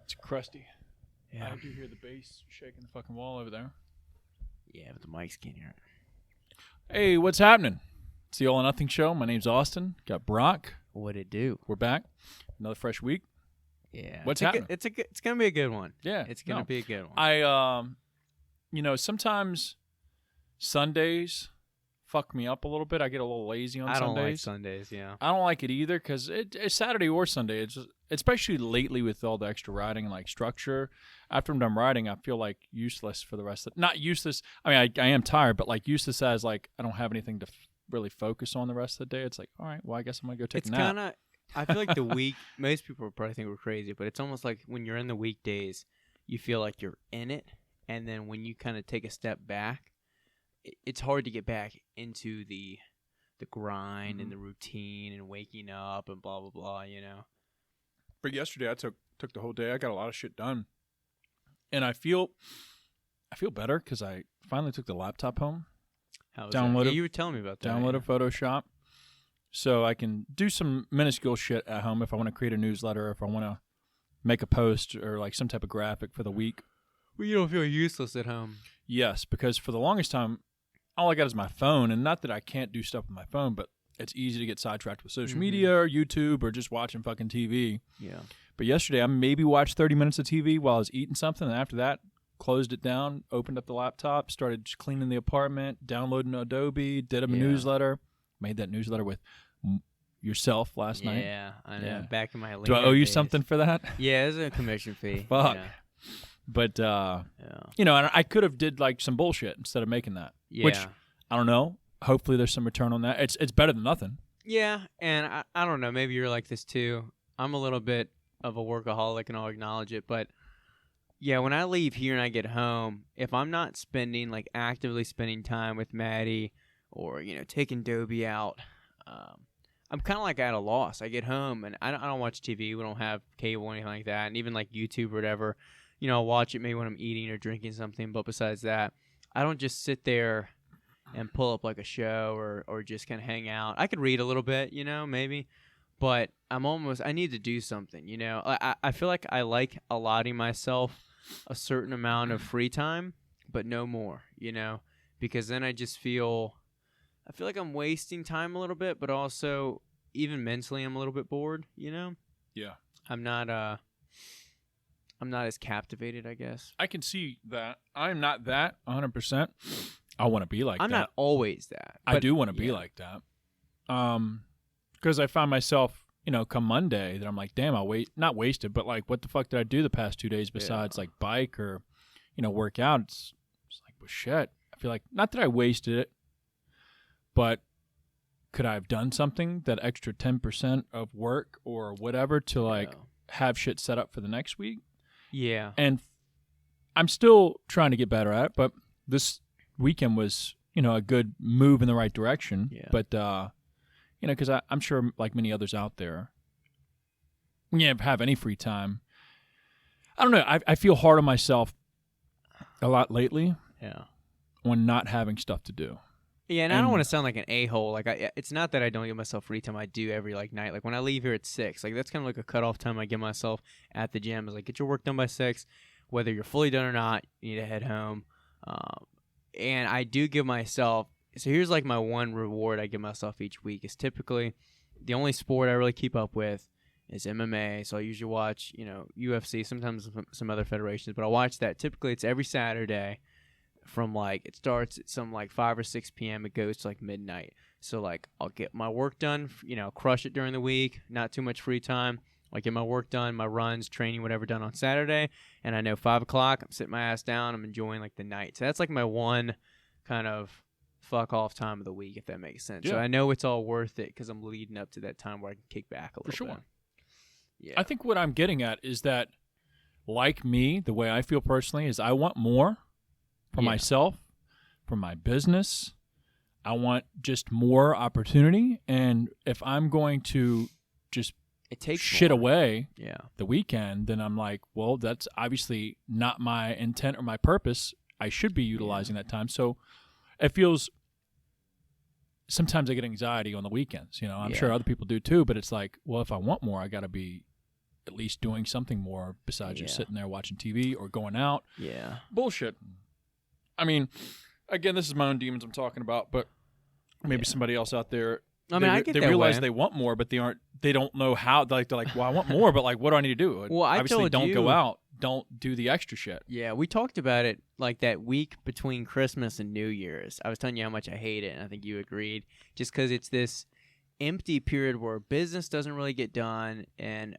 It's crusty. Yeah. I do hear the bass shaking the fucking wall over there. Yeah, but the mics can't hear it. Hey, what's happening? It's the All or Nothing Show. My name's Austin. Got Brock. What'd it do? We're back. Another fresh week. Yeah. What's happening? It's gonna be a good one. Yeah. It's gonna be a good one. Sometimes Sundays fuck me up a little bit. I get a little lazy on Sundays. I don't like Sundays, yeah. I don't like it either because it's Saturday or Sunday. It's just, especially lately with all the extra writing and like structure. After I'm done writing, I feel like useless for the rest of not useless. I mean, I am tired, but like useless as like I don't have anything to really focus on the rest of the day. It's like, all right, well, I guess I'm going to go take a nap. It's kind of, I feel like the week, most people probably think we're crazy, but it's almost like when you're in the weekdays, you feel like you're in it. And then when you kind of take a step back, it's hard to get back into the grind and the routine and waking up and blah, blah, blah, you know. But yesterday I took the whole day. I got a lot of shit done. And I feel better because I finally took the laptop home. How was that? Yeah, you were telling me about that. Downloaded Photoshop. So I can do some minuscule shit at home if I want to create a newsletter, if I want to make a post or like some type of graphic for the week. Well, you don't feel useless at home. Yes, because for the longest time, all I got is my phone. And not that I can't do stuff with my phone, but it's easy to get sidetracked with social media or YouTube or just watching fucking TV. Yeah. But yesterday, I maybe watched 30 minutes of TV while I was eating something. And after that, closed it down, opened up the laptop, started just cleaning the apartment, downloading Adobe, did a newsletter. Made that newsletter with yourself last night. Yeah, I know. Yeah. Back in my Do I owe you something for that? Yeah, it's a commission fee. Fuck. Yeah. But, and I could have did like some bullshit instead of making that. Yeah. Which, I don't know. Hopefully there's some return on that. It's better than nothing. Yeah, and I don't know. Maybe you're like this too. I'm a little bit of a workaholic, and I'll acknowledge it. But, yeah, when I leave here and I get home, if I'm not actively spending time with Maddie or, taking Dobie out, I'm kind of like at a loss. I get home, and I don't watch TV. We don't have cable or anything like that. And even like YouTube or whatever, I'll watch it maybe when I'm eating or drinking something. But besides that, I don't just sit there and pull up like a show or just kind of hang out. I could read a little bit, maybe. But I need to do something, I feel like I like allotting myself a certain amount of free time, but no more, because then I feel like I'm wasting time a little bit, but also even mentally I'm a little bit bored, Yeah. I'm not as captivated, I guess. I can see that. I'm not that 100%. I want to be like that. I'm not always that. I do want to be like that. Because I find myself, come Monday, that I'm like, damn, not wasted, but like, what the fuck did I do the past 2 days besides like bike or, work out? It's like, well, shit. I feel like, not that I wasted it, but could I have done something, that extra 10% of work or whatever to like have shit set up for the next week? Yeah. And I'm still trying to get better at it, but this weekend was, a good move in the right direction. Yeah. But, because I'm sure like many others out there, when you have any free time, I don't know. I feel hard on myself a lot lately. Yeah. On not having stuff to do. Yeah, and I don't want to sound like an a-hole. Like, it's not that I don't give myself free time. I do every night. Like when I leave here at 6, like that's kind of like a cutoff time I give myself at the gym. Is like, get your work done by 6, whether you're fully done or not. You need to head home. And I do give myself. So here's like my one reward I give myself each week. Is typically the only sport I really keep up with is MMA. So I usually watch, UFC. Sometimes some other federations, but I watch that. Typically, it's every Saturday. From it starts at some 5 or 6 p.m. It goes to midnight. So I'll get my work done, crush it during the week, not too much free time. I get my work done, my runs, training, whatever done on Saturday. And I know 5 o'clock, I'm sitting my ass down, I'm enjoying the night. So that's my one kind of fuck off time of the week, if that makes sense. Yeah. So I know it's all worth it because I'm leading up to that time where I can kick back a little bit. For sure. Yeah. I think what I'm getting at is that, like me, the way I feel personally is I want more. For myself, for my business, I want just more opportunity. And if I'm going to just shit away the weekend, then I'm like, well, that's obviously not my intent or my purpose. I should be utilizing that time. So it feels, sometimes I get anxiety on the weekends. I'm sure other people do too, but it's like, well, if I want more, I got to be at least doing something more besides just Yeah. sitting there watching TV or going out. Yeah. Bullshit. I mean, again, this is my own demons I'm talking about, but maybe somebody else out there, I mean, I get they that realize way. they want more, but they don't know how. They're like, well, I want more, but like, what do I need to do? Well, I Obviously, told don't you- go out. Don't do the extra shit. Yeah, we talked about it like that week between Christmas and New Year's. I was telling you how much I hate it, and I think you agreed. Just because it's this empty period where business doesn't really get done, and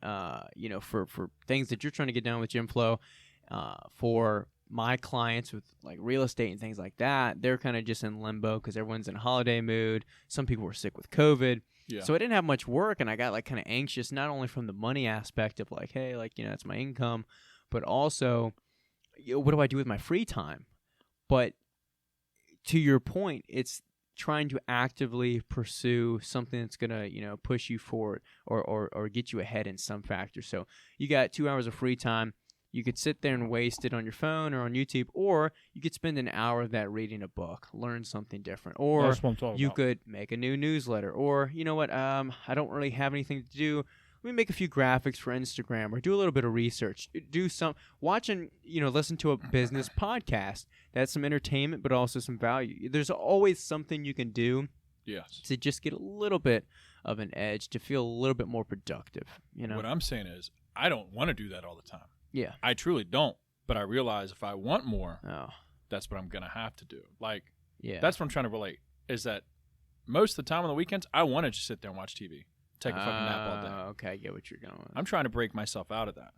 for things that you're trying to get done with Gym Flow, for my clients with like real estate and things like that, they're kind of just in limbo because everyone's in holiday mood. Some people were sick with COVID. Yeah. So I didn't have much work, and I got like kind of anxious, not only from the money aspect of like, hey, like, that's my income, but also, what do I do with my free time? But to your point, it's trying to actively pursue something that's going to, push you forward or get you ahead in some factor. So you got 2 hours of free time. You could sit there and waste it on your phone or on YouTube, or you could spend an hour of that reading a book, learn something different, or That's what I'm talking you about. could make a new newsletter, or you know what, I don't really have anything to do. Let me make a few graphics for Instagram, or do a little bit of research. Watch and listen to a business podcast. That's some entertainment, but also some value. There's always something you can do Yes. to just get a little bit of an edge, to feel a little bit more productive. What I'm saying is, I don't want to do that all the time. Yeah. I truly don't. But I realize if I want more, Oh. that's what I'm gonna have to do. Like, Yeah. that's what I'm trying to relate. Is that most of the time on the weekends, I want to just sit there and watch TV, take a fucking nap all day. Okay, I get what you're going with. I'm trying to break myself out of that.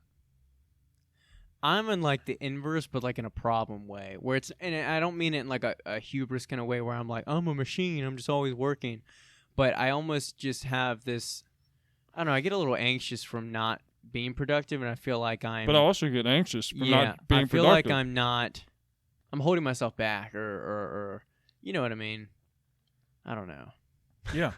I'm in like the inverse, but like in a problem way, where it's, and I don't mean it in like a hubris kind of way where I'm like, I'm a machine, I'm just always working. But I almost just have this, I don't know, I get a little anxious from not being productive, and I feel like I'm. But I also get anxious from not being I feel productive. like I'm holding myself back, or you know what I mean? I don't know. Yeah.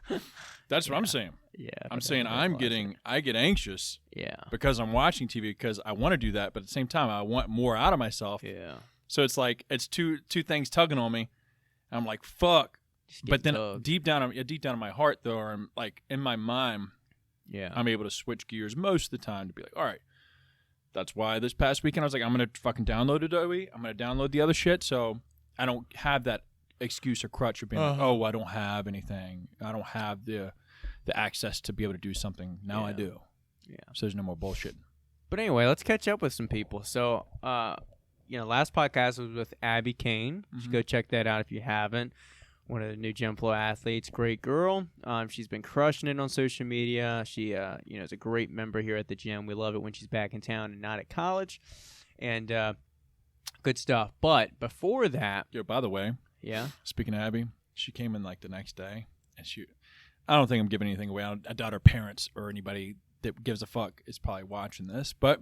That's what I'm saying. Yeah. I'm saying I get anxious Yeah. because I'm watching TV because I want to do that, but at the same time, I want more out of myself. Yeah. So it's like, it's two things tugging on me. And I'm like, fuck. Just But getting then tugged. deep down in my heart, though, or I'm like in my mind, Yeah. I'm able to switch gears most of the time to be like, all right, that's why this past weekend I was like, I'm going to fucking download Adobe. I'm going to download the other shit so I don't have that excuse or crutch of being like, oh, I don't have anything. I don't have the access to be able to do something. Now I Yeah. do. Yeah. So there's no more bullshit. But anyway, let's catch up with some people. So, last podcast was with Abby Kane. You should go check that out if you haven't. One of the new Gym Flow athletes, great girl. She's been crushing it on social media. She, is a great member here at the gym. We love it when she's back in town and not at college. And good stuff. But before that, Yo, by the way, yeah, speaking of Abby, she came in like the next day, and I don't think I'm giving anything away. I doubt her parents or anybody that gives a fuck is probably watching this, but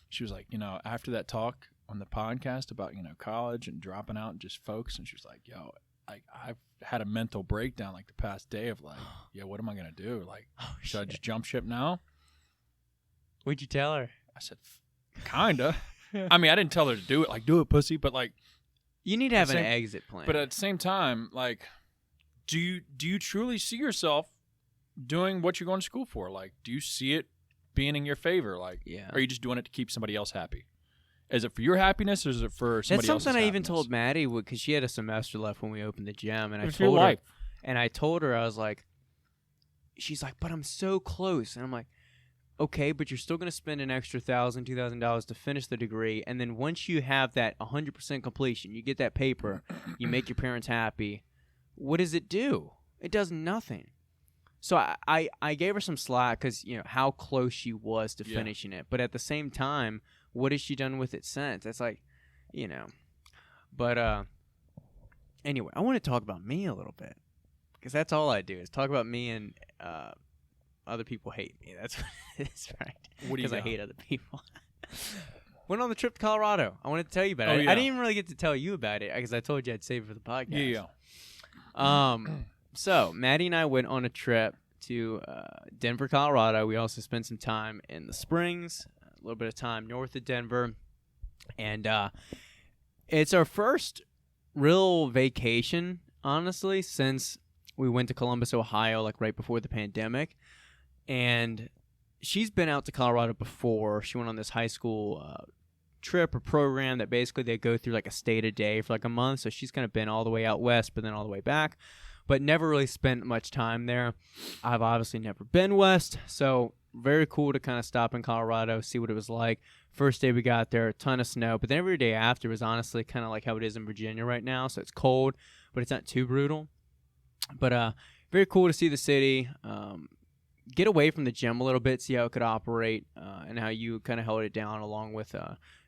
she was like, after that talk on the podcast about, college and dropping out and just focus, and she was like, yo, I've had a mental breakdown like the past day of like, yeah, what am I going to do? Like, should I just jump ship now? What'd you tell her? I said, kinda. I mean, I didn't tell her to do it, like, do it, pussy, but like, You need to have an Same- exit plan. but at the same time, like, do you truly see yourself doing what you're going to school for? Like, do you see it being in your favor? Like, yeah. are you just doing it to keep somebody else happy? Is it for your happiness, or is it for somebody That's else's something I even happiness? told Maddie because she had a semester left when we opened the gym, and It's I your told her, life. I was like, she's like, but I'm so close, and I'm like, okay, but you're still gonna spend an extra $1,000, $2,000 to finish the degree, and then once you have that 100% completion, you get that paper, you make your parents happy. What does it do? It does nothing. So I gave her some slack because how close she was to Yeah. finishing it, but at the same time, what has she done with it since? It's like, But anyway, I want to talk about me a little bit because that's all I do is talk about me, and other people hate me. That's what it is, right? What do you Because I got? hate other people. Went on the trip to Colorado. I wanted to tell you about it. Oh, yeah. I didn't even really get to tell you about it because I told you I'd save it for the podcast. Yeah. So Maddie and I went on a trip to Denver, Colorado. We also spent some time in the Springs, a little bit of time north of Denver, and it's our first real vacation, honestly, since we went to Columbus, Ohio, like right before the pandemic. And she's been out to Colorado before. She went on this high school trip or program that basically they go through like a state a day for like a month. So she's kind of been all the way out west, but then all the way back, but never really spent much time there. I've obviously never been west, so very cool to kind of stop in Colorado, see what it was like. First day we got there, a ton of snow, but then every day after was honestly kind of like how it is in Virginia right now. So it's cold, but it's not too brutal. But very cool to see the city. Get away from the gym a little bit, see how it could operate, and how you kind of held it down along with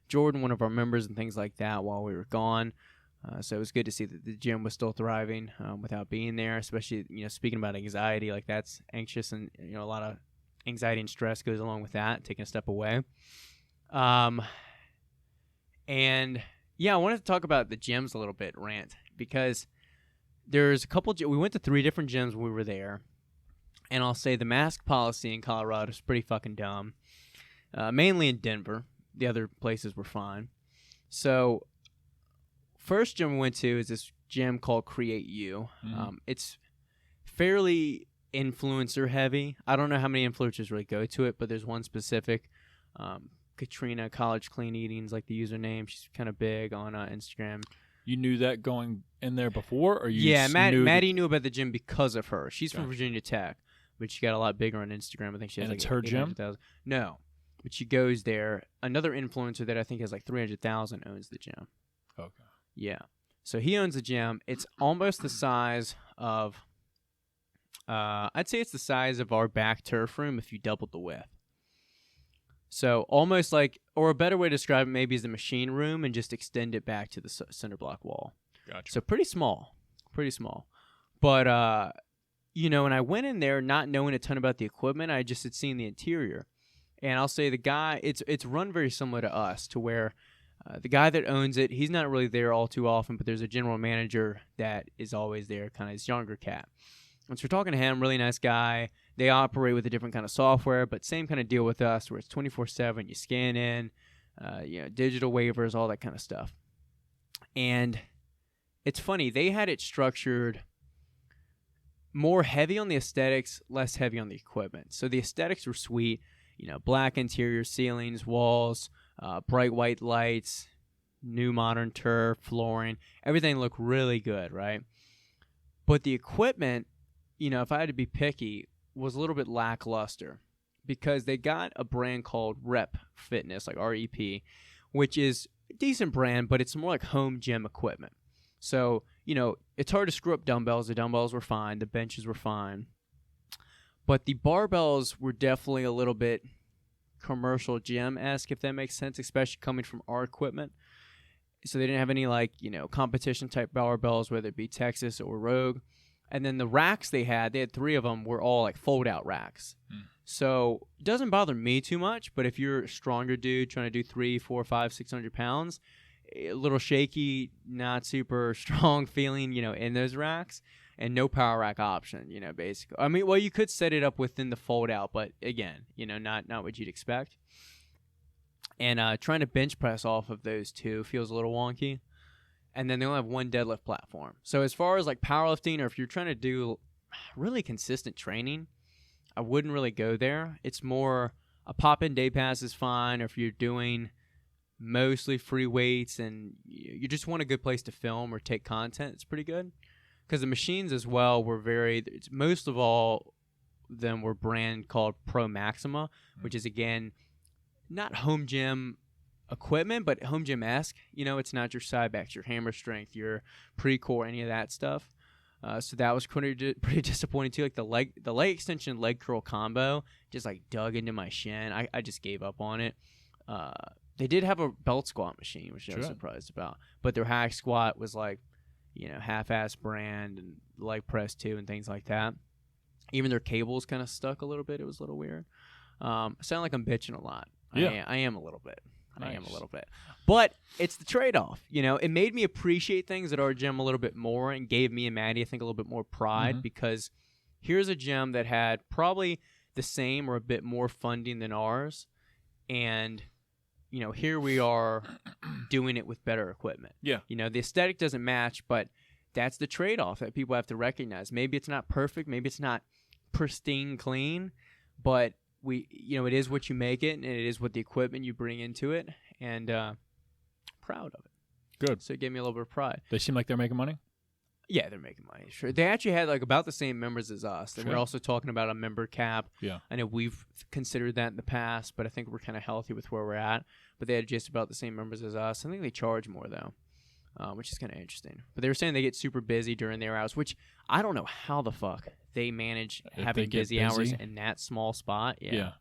Jordan, one of our members, and things like that while we were gone. So it was good to see that the gym was still thriving without being there, especially, speaking about anxiety, like that's anxious, and, a lot of anxiety and stress goes along with that, taking a step away. And yeah, I wanted to talk about the gyms a little bit, Rant, because there's a couple, we went to 3 different gyms when we were there. And I'll say the mask policy in Colorado is pretty fucking dumb. Mainly in Denver. The other places were fine. So, first gym we went to is this gym called Create You. Mm-hmm. It's fairly influencer heavy. I don't know how many influencers really go to it, but there's one specific. Katrina College Clean Eating's like the username. She's kind of big on Instagram. You knew that going in there before, or you? Yeah, knew Maddie knew about the gym because of her. She's Gotcha. from Virginia Tech. But she got a lot bigger on Instagram. I think she has And like it's her gym? 800,000. No, but she goes there. Another influencer that I think has like 300,000 owns the gym. Okay. Yeah. So he owns the gym. It's almost the size of, I'd say it's the size of our back turf room if you doubled the width. So almost like, or a better way to describe it maybe is the machine room and just extend it back to the center block wall. Gotcha. So pretty small. But, when I went in there not knowing a ton about the equipment, I just had seen the interior. And I'll say the guy, it's run very similar to us, to where the guy that owns it, he's not really there all too often, but there's a general manager that is always there, kind of this younger cat. And so we're talking to him, really nice guy. They operate with a different kind of software, but same kind of deal with us, where it's 24/7. You scan in, digital waivers, all that kind of stuff. And it's funny, they had it structured more heavy on the aesthetics, less heavy on the equipment. So the aesthetics were sweet, black interior ceilings, walls, bright white lights, new modern turf, flooring. Everything looked really good, right? But the equipment, if I had to be picky, was a little bit lackluster, because they got a brand called Rep Fitness, like REP, which is a decent brand, but it's more like home gym equipment. So, it's hard to screw up dumbbells. The dumbbells were fine. The benches were fine. But the barbells were definitely a little bit commercial gym-esque, if that makes sense, especially coming from our equipment. So they didn't have any, competition-type barbells, whether it be Texas or Rogue. And then the racks they had 3 of them, were all, fold-out racks. So it doesn't bother me too much, but if you're a stronger dude trying to do 300, 400, 500, 600 pounds, a little shaky, not super strong feeling, in those racks, and no power rack option, basically. I mean, well, you could set it up within the fold out, but again, not what you'd expect. And trying to bench press off of those 2 feels a little wonky. And then they only have 1 deadlift platform. So as far as powerlifting, or if you're trying to do really consistent training, I wouldn't really go there. It's more a pop-in day pass is fine, or if you're doing mostly free weights and you just want a good place to film or take content, it's pretty good. Because the machines as well were most of all them were brand called Pro Maxima, which is, again, not home gym equipment, but home gym-esque. It's not your side backs, your hammer strength, your pre-core, any of that stuff. So that was pretty disappointing too. The leg extension, leg curl combo just dug into my shin. I just gave up on it. They did have a belt squat machine, which I was surprised about, but their hack squat was half-ass brand, and leg press too, and things like that. Even their cables kind of stuck a little bit. It was a little weird. I sound like I'm bitching a lot. Yeah. I am a little bit. Nice. I am a little bit. But it's the trade-off. It made me appreciate things at our gym a little bit more, and gave me and Maddie, I think, a little bit more pride, because here's a gym that had probably the same or a bit more funding than ours, and here we are doing it with better equipment. Yeah. The aesthetic doesn't match, but that's the trade-off that people have to recognize. Maybe it's not perfect, maybe it's not pristine clean, but it is what you make it, and it is what the equipment you bring into it, and proud of it. Good. So it gave me a little bit of pride. They seem like they're making money? Yeah, they're making money. Sure. They actually had like about the same members as us. And Sure. we're also talking about a member cap. Yeah. I know we've considered that in the past, but I think we're kind of healthy with where we're at. But they had just about the same members as us. I think they charge more though, which is kind of interesting. But they were saying they get super busy during their hours, which I don't know how the fuck they manage If having they get busy hours busy. in that small spot. Yeah.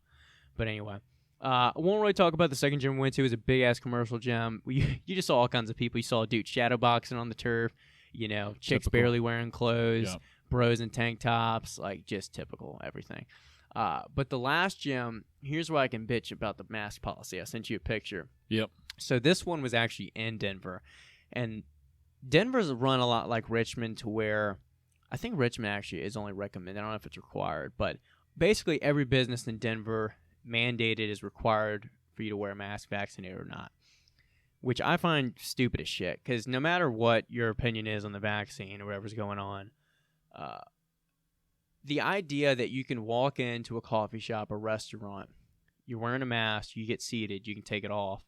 But anyway. I won't really talk about the second gym we went to. It was a big-ass commercial gym. You just saw all kinds of people. You saw a dude shadowboxing on the turf. Chicks Typical. barely wearing clothes, Yeah. bros in tank tops, like just typical everything. But the last gym, here's why I can bitch about the mask policy. I sent you a picture. Yep. So this one was actually in Denver. And Denver's run a lot like Richmond to where I think Richmond actually is only recommended. I don't know if it's required. But basically every business in Denver mandated is required for you to wear a mask, vaccinated or not, which I find stupid as shit, because no matter what your opinion is on the vaccine or whatever's going on, the idea that you can walk into a coffee shop or restaurant, you're wearing a mask, you get seated, you can take it off,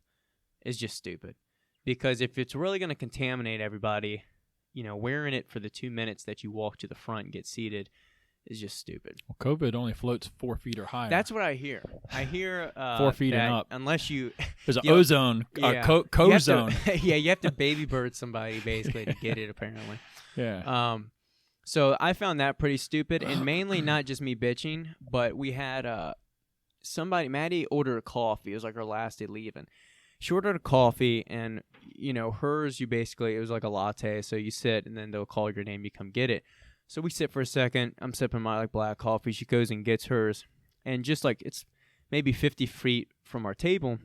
is just stupid. Because if it's really going to contaminate everybody, wearing it for the 2 minutes that you walk to the front and get seated is just stupid. Well, COVID only floats 4 feet or higher. That's what I hear. I hear 4 feet that and up. unless you There's an you know, ozone, yeah. co-zone. You have to baby bird somebody basically to get it apparently. Yeah. So I found that pretty stupid, and mainly not just me bitching, but we had Maddie ordered a coffee. It was like her last day leaving. She ordered a coffee, and hers, it was like a latte. So you sit, and then they'll call your name, you come get it. So we sit for a second. I'm sipping my black coffee. She goes and gets hers, and just like it's maybe 50 feet from our table,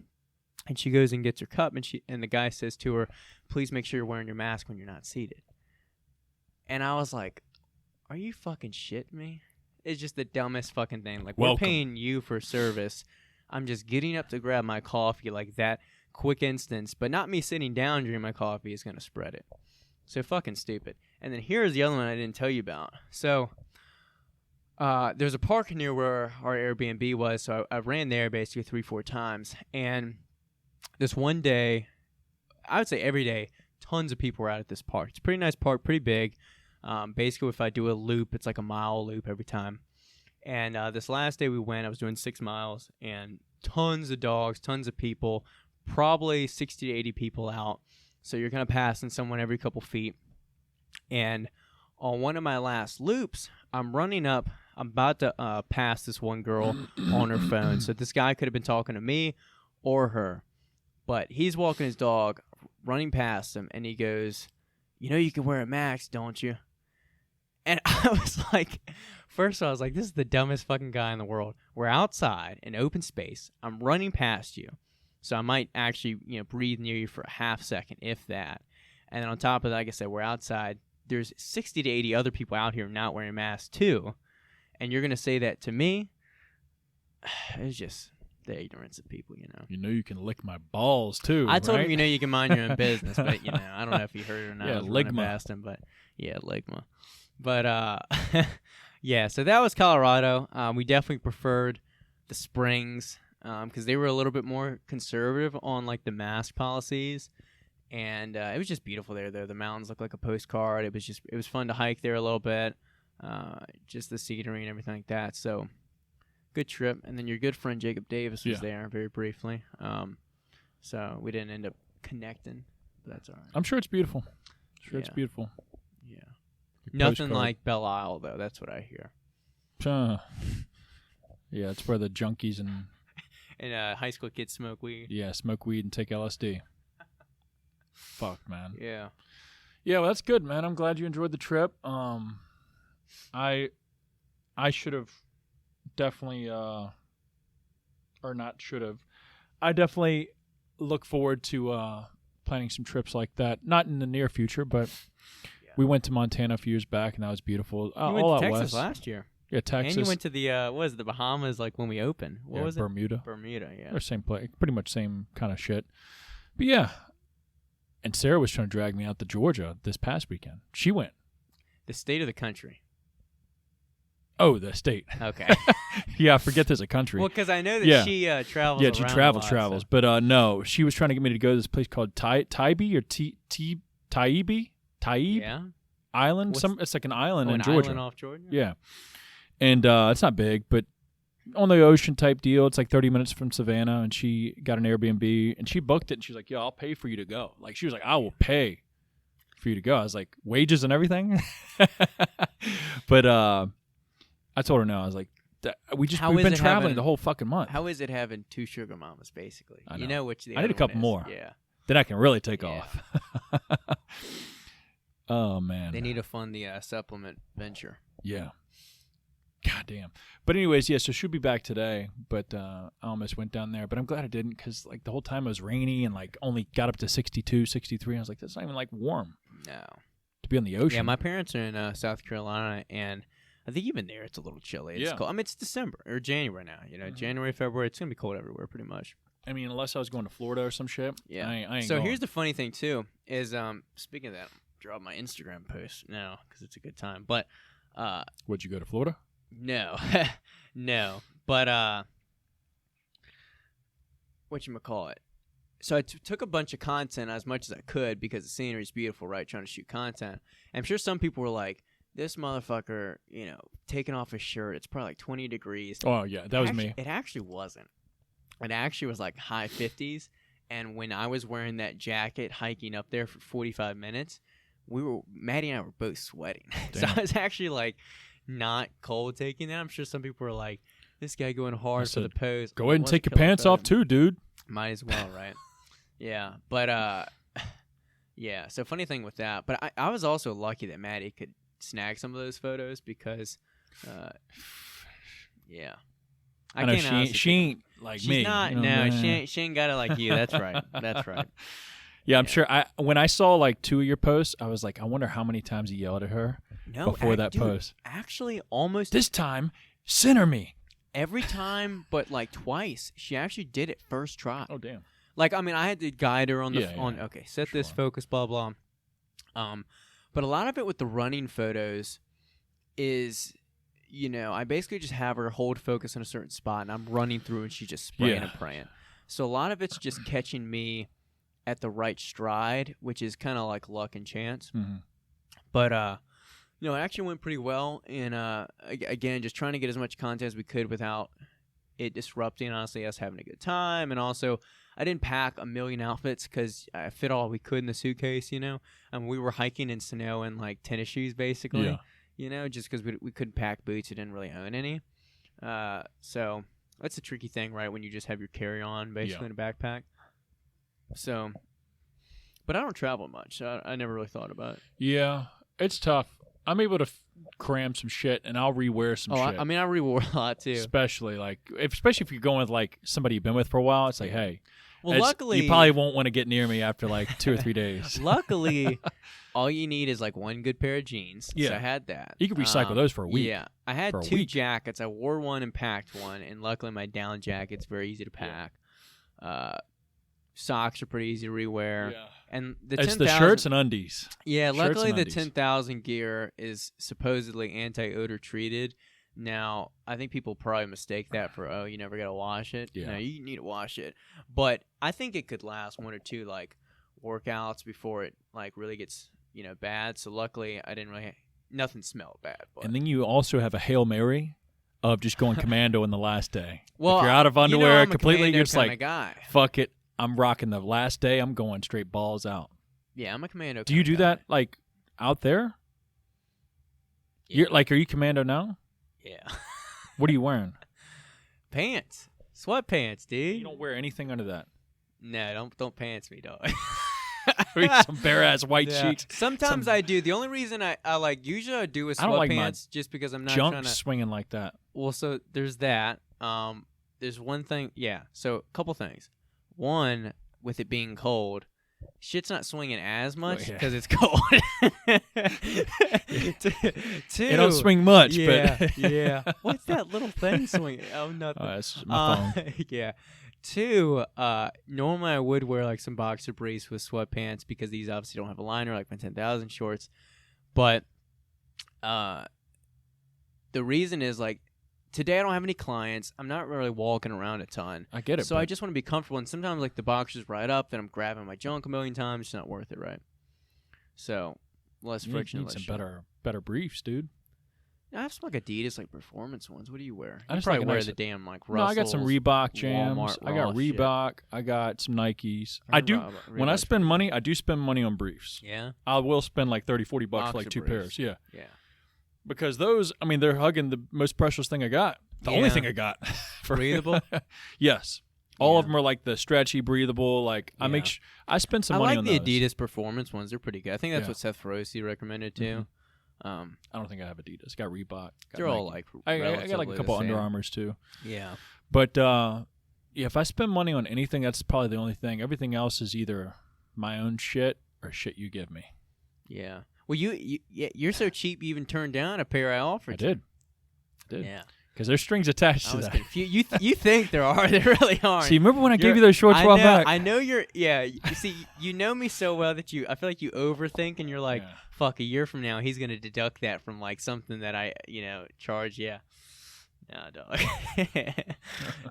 and she goes and gets her cup, and the guy says to her, "Please make sure you're wearing your mask when you're not seated." And I was like, "Are you fucking shitting me?" It's just the dumbest fucking thing. Like, Welcome. we're paying you for service. I'm just getting up to grab my coffee like that quick instance, but not me sitting down during my coffee is gonna spread it. So fucking stupid. And then here's the other one I didn't tell you about. So there's a park near where our Airbnb was, so I ran there basically 3-4 times. And this one day, I would say every day, tons of people were out at this park. It's a pretty nice park, pretty big. Basically, if I do a loop, it's like a mile loop every time. And this last day we went, I was doing 6 miles, and tons of dogs, tons of people, probably 60 to 80 people out. So you're kind of passing someone every couple feet. And on one of my last loops, I'm running up. I'm about to pass this one girl on her phone. So this guy could have been talking to me or her. But he's walking his dog, running past him, and he goes, "You can wear a mask, don't you?" And I was like, first I was like, this is the dumbest fucking guy in the world. We're outside in open space. I'm running past you. So I might actually, breathe near you for a half second, if that. And then on top of that, like I said, we're outside. There's 60 to 80 other people out here not wearing masks too. And you're going to say that to me? It's just the ignorance of people, You can lick my balls too. I told right? him, you can mind your own business, but, I don't know if he heard it or not. Yeah, I was running ligma. past him, but yeah, ligma. But, yeah, so that was Colorado. We definitely preferred the Springs because they were a little bit more conservative on, like, the mask policies. And it was just beautiful there, though. The mountains looked like a postcard. It was fun to hike there a little bit, just the scenery and everything like that. So, good trip. And then your good friend Jacob Davis was there very briefly. So we didn't end up connecting, but that's all right. I'm sure it's beautiful. It's beautiful. Yeah. Your Nothing postcard. like Belle Isle, though. That's what I hear. Yeah, it's where the junkies and high school kids smoke weed. yeah smoke weed and take LSD. Fuck, man. Yeah. Yeah, well, that's good, man. I'm glad you enjoyed the trip. I should have definitely, or not should have. I definitely look forward to planning some trips like that. Not in the near future, but we went to Montana a few years back, and that was beautiful. You all went to out Texas west. last year. Yeah, Texas. And you went to the, the Bahamas, like, when we opened. What was it? Bermuda. Bermuda, yeah. Or same place. Pretty much same kind of shit. But yeah. And Sarah was trying to drag me out to Georgia this past weekend. She went. The state of the country. Oh, the state. Okay. Yeah, I forget there's a country. Well, because I know that she travels. Yeah, she around travels. a lot, so. But no, she was trying to get me to go to this place called Tybee or Tybee Yeah. Island. It's like an island in an Georgia. Island off Georgia. Yeah, and it's not big, but on the ocean type deal. It's like 30 minutes from Savannah, and she got an Airbnb, and she booked it, and she's like, "Yo, I'll pay for you to go." Like, she was like, "I will pay for you to go." I was like, "Wages and everything?" But I told her no. I was like, we've been traveling the whole fucking month. How is it having 2 sugar mamas, basically? I know. You know which the I need a couple more. Yeah. Then I can really take off. Oh, man. They need to fund the supplement venture. Yeah. God damn. But anyways, yeah, so she'll be back today, but I almost went down there. But I'm glad I didn't, because like the whole time it was rainy and like only got up to 62, 63. I was like, that's not even like warm. No. To be on the ocean. Yeah, my parents are in South Carolina, and I think even there it's a little chilly. It's cold. I mean, it's December or January now. You know, January, February, it's gonna be cold everywhere, pretty much. I mean, unless I was going to Florida or some shit. Yeah. I ain't so going. here's the funny thing too is speaking of that, I'm draw my Instagram post now because it's a good time. But would you go to Florida? No, no. But whatchamacallit? So I took a bunch of content as much as I could because the scenery is beautiful, right? Trying to shoot content. I'm sure some people were like, this motherfucker, you know, taking off his shirt. It's probably like 20 degrees. Oh, yeah, that was me. It actually wasn't. It actually was like high 50s. And when I was wearing that jacket hiking up there for 45 minutes, Maddie and I were both sweating. So I was actually like not cold taking that. I'm sure some people were like, this guy going hard for the pose. Go ahead and take your pants off too, dude. Might as well, right? Yeah. But yeah. So funny thing with that. But I was also lucky that Maddie could snag some of those photos because yeah. I know she ain't like she's me. Not, you know, no, she ain't got it like you. That's right. That's right. Yeah, I'm sure. When I saw like 2 of your posts, I was like, I wonder how many times you yelled at her before that post. Actually, almost this time, center me. Every time, but like twice, she actually did it first try. Oh damn! Like I mean, I had to guide her on the okay, set sure. this focus, blah blah. But a lot of it with the running photos is, you know, I basically just have her hold focus in a certain spot, and I'm running through, and she's just spraying and praying. So a lot of it's just catching me at the right stride, which is kind of like luck and chance. Mm-hmm. But you know, it actually went pretty well, and again, just trying to get as much content as we could without it disrupting, honestly, us having a good time. And also, I didn't pack a million outfits because I fit all we could in the suitcase, you know. We were hiking in snow and like tennis shoes, basically, you know, just because we couldn't pack boots. We didn't really own any. So that's a tricky thing, right, when you just have your carry-on basically in a backpack. So, but I don't travel much. So I never really thought about it. Yeah, it's tough. I'm able to cram some shit, and I'll rewear some shit. I mean, I rewore a lot too. Especially if you're going with like somebody you've been with for a while. It's like, hey, well, luckily you probably won't want to get near me after like 2 or 3 days. Luckily, all you need is like one good pair of jeans. Yeah, so I had that. You can recycle those for a week. Yeah, I had 2 jackets. I wore one and packed one, and luckily my down jacket's very easy to pack. Socks are pretty easy to rewear. Yeah. And it's the shirts and undies. Yeah, luckily the 10,000 gear is supposedly anti-odor treated. Now, I think people probably mistake that for, you never got to wash it. Yeah. No, you need to wash it. But I think it could last 1 or 2 like workouts before it like really gets, you know, bad. So luckily I didn't really nothing smelled bad. But. And then you also have a Hail Mary of just going commando in the last day. Well, if you're out of underwear I'm completely, you're just like, guy. Fuck it. I'm rocking the last day. I'm going straight balls out. Yeah, I'm a commando. Do you do that like out there? Yeah. You're like, are you commando now? Yeah. What are you wearing? Pants, sweatpants, dude. You don't wear anything under that. No, don't pants me, dog. Some bare ass white cheeks. Sometimes I do. The only reason I like usually I do is sweatpants just because I'm not junk trying to swinging like that. Well, so there's that. There's one thing. Yeah. So a couple things. One, with it being cold, shit's not swinging as much because it's cold. Two, it don't swing much, but yeah. What's that little thing swinging? Oh, nothing. Oh, that's my phone. Yeah. 2, normally I would wear like some boxer briefs with sweatpants because these obviously don't have a liner like my 10,000 shorts. But the the reason is like today I don't have any clients. I'm not really walking around a ton. I get it. So I just want to be comfortable. And sometimes like the boxers ride up, then I'm grabbing my junk a million times. It's not worth it, right? So less friction. You need some better briefs, dude. I have some like Adidas like performance ones. What do you wear? I You just probably like a wear nice- the damn like No, I got some Reebok jams. Walmart I got raw shit. Reebok. I got some Nikes. I do. When I spend money, I do spend money on briefs. Yeah. I will spend like $30, $40 for Boxer like 2 briefs. pairs. Yeah. Yeah. Because those, I mean, they're hugging the most precious thing I got. The only Yeah. thing I got. Breathable? Yes. All of Yeah. them are like the stretchy, breathable. Like Yeah. I spend some I money like on the those. Adidas performance ones. They're pretty good. I think that's Yeah. what Seth Feroce recommended too. I don't think I have Adidas. I got Reebok. Got They're all Nike. like I got like a relatively couple the same. Under Armours too. Yeah. But yeah, if I spend money on anything, that's probably the only thing. Everything else is either my own shit or shit you give me. Yeah. Well, you're so cheap. You even turned down a pair I offered. I did. Yeah. Because there's strings attached I to was that. confused. You think there are? There really aren't. See, remember when I gave you those shorts a while back? I know you're. Yeah. You see, you know me so well that I feel like you overthink, and you're like, Yeah. fuck. A year from now, he's gonna deduct that from like something that I, charge. Yeah. No, dog.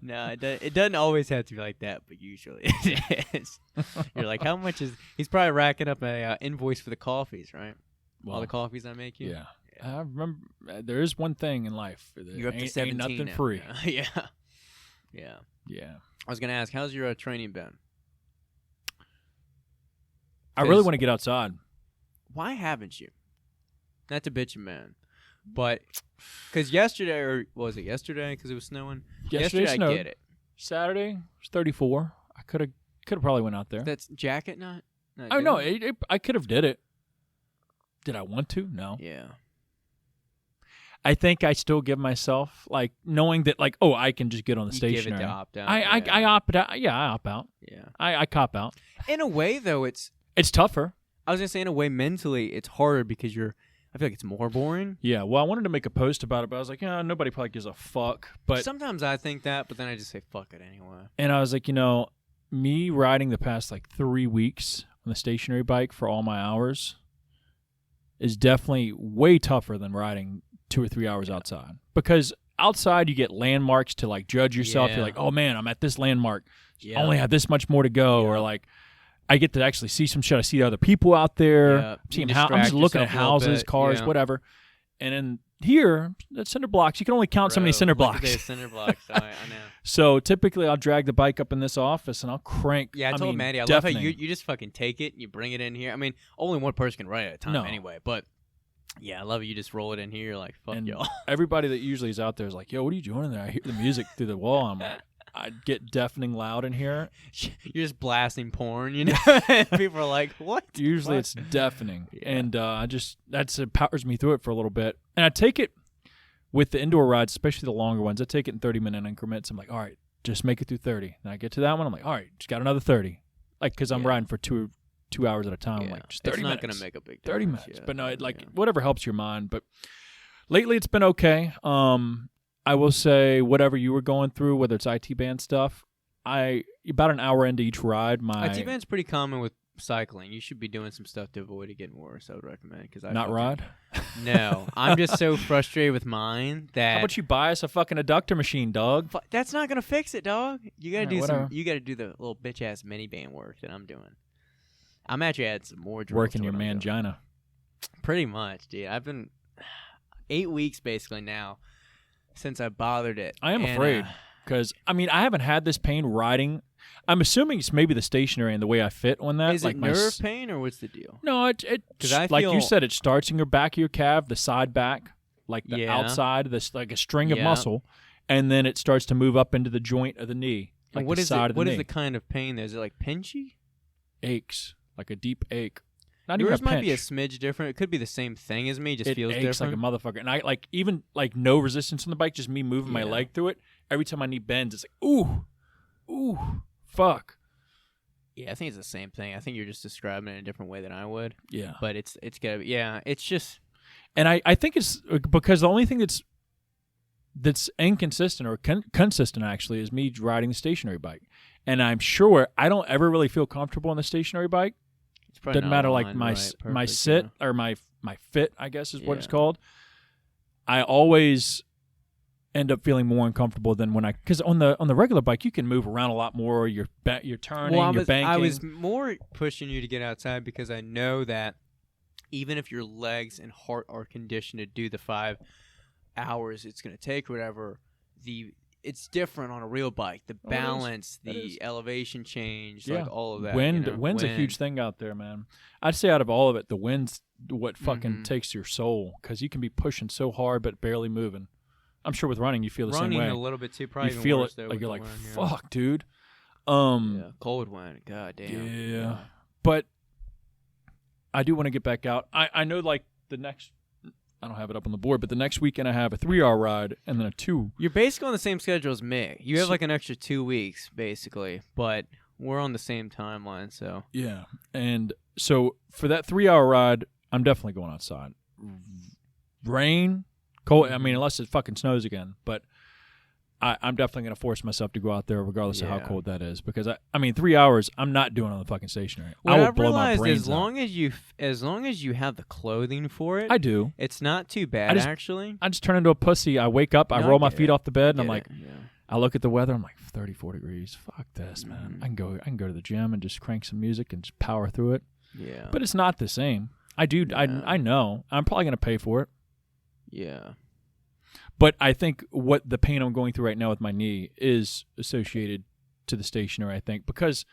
No, it doesn't always have to be like that, but usually it is. You're like, how much is? He's probably racking up a invoice for the coffees, right? All the coffees I make you. Yeah. I remember there is one thing in life. You're up to ain't 17 nothing now. free. Yeah. Yeah. Yeah. I was gonna ask, how's your training been? I really want to get outside. Why haven't you? Not to bitch you, man, but because yesterday, or was it yesterday? Because it was snowing. Yesterday I snowed. get it. Saturday it was 34. I could have probably went out there. That's jacket, not Oh no, doing I could have did it. Did I want to? No. Yeah. I think I still give myself like knowing that like I can just get on the You stationary. give it to opt out. I opt out. Yeah, I opt out. Yeah. I cop out. In a way, though, it's tougher. I was gonna say in a way mentally it's harder because I feel like it's more boring. Yeah. Well, I wanted to make a post about it, but I was like, nobody probably gives a fuck. But Sometimes I think that, but then I just say fuck it anyway. and I was like, me riding the past like 3 weeks on the stationary bike for all my hours is definitely way tougher than riding 2 or 3 hours outside. Because outside you get landmarks to like judge yourself. Yeah. You're like, oh man, I'm at this landmark. Yeah. I only have this much more to go. Yeah. Or like I get to actually see some shit. I see other people out there. Yeah. Seeing You I'm just distract looking at yourself a little houses, bit. cars, Yeah. whatever. And then here, at cinder blocks, you can only count so many cinder Look at blocks. those cinder blocks. I know. So typically I'll drag the bike up in this office and I'll crank. Yeah, I told mean, Maddie, I love deafening. how you just fucking take it and you bring it in here. I mean, only one person can ride at a time No. anyway, but yeah, I love it. You just roll it in here. You're like, fuck And y'all. everybody that usually is out there is like, yo, what are you doing in there? I hear the music through the wall. I'm like, I get deafening loud in here. You're just blasting porn, you know? People are like, what? Usually What? it's deafening. Yeah. And it powers me through it for a little bit. And I take it with the indoor rides, especially the longer ones. I take it in 30-minute increments. I'm like, all right, just make it through 30. Then I get to that one. I'm like, all right, just got another 30. Like, because I'm Yeah. riding for two hours at a time. I'm like, just 30 it's minutes. not going to make a big 30 difference. minutes. Yeah. But no, Yeah. whatever helps your mind. But lately it's been okay. I will say whatever you were going through, whether it's IT band stuff, about an hour into each ride, IT band's pretty common with cycling. You should be doing some stuff to avoid it getting worse, I would recommend. not ride. No. I'm just so frustrated with mine that How about you buy us a fucking adductor machine, dog? That's not going to fix it, dog. You got to Yeah, whatever. you got to do the little bitch ass miniband work that I'm doing. I'm actually adding some more drills Working to your what I'm doing. mangina. Pretty much, dude. I've been 8 weeks basically now since I bothered it. I am And, afraid because I haven't had this pain riding. I'm assuming it's maybe the stationary and the way I fit on that. Is like it my nerve pain or what's the deal? No, it 'Cause I like you feel- said, it starts in your back of your calf, the side back, like the Yeah. outside, this like a string of Yeah. muscle, and then it starts to move up into the joint of the knee, like And what the is side it? of the What knee. is the kind of pain there? Is it like pinchy? Aches, like a deep ache. Not Yours even a might be a pinch. smidge different. It could be the same thing as me, just It feels aches different. like a motherfucker, and I like even like no resistance on the bike, just me moving my Yeah. leg through it. Every time my knee bends, it's like ooh, fuck. Yeah, I think it's the same thing. I think you're just describing it in a different way than I would. Yeah, But it's gotta be. Yeah, it's just. and I think it's because the only thing that's inconsistent or consistent actually is me riding the stationary bike, and I'm sure I don't ever really feel comfortable on the stationary bike. It's probably Doesn't not matter like aligned my right, my perfect, sit yeah. or my fit, I guess is what it's Yeah. called. I always end up feeling more uncomfortable than when because on the regular bike you can move around a lot more. You're turning, you're banking. I was more pushing you to get outside because I know that even if your legs and heart are conditioned to do the 5 hours it's going to take, or whatever, it's different on a real bike. The balance, the elevation change, like all of that. Wind's a huge thing out there, man. I'd say out of all of it, the wind's what fucking takes your soul, because you can be pushing so hard but barely moving. I'm sure with running you feel the same way. Running a little bit too, probably. You feel worse, it, though, like you're like, wind, fuck, dude. Cold wind, god damn. Yeah, but I do want to get back out. I know, like the next. I don't have it up on the board, but the next weekend I have a 3-hour ride and then a 2. You're basically on the same schedule as me. You have like an extra 2 weeks, basically, but we're on the same timeline, so. Yeah, and so for that 3-hour ride, I'm definitely going outside. Rain, cold, I mean, unless it fucking snows again, but I'm definitely going to force myself to go out there regardless of how cold that is, because I mean 3 hours I'm not doing on the fucking stationary. Well, I will blow my brains as long as you have the clothing for it, I do. It's not too bad, actually. I just turn into a pussy. I wake up, I roll my feet off the bed, and I'm like, yeah. I look at the weather, I'm like 34 degrees. Fuck this, man. I can go to the gym and just crank some music and just power through it. Yeah. But it's not the same. I do. Yeah. I know. I'm probably going to pay for it. Yeah. But I think what the pain I'm going through right now with my knee is associated to the stationary, I think. Because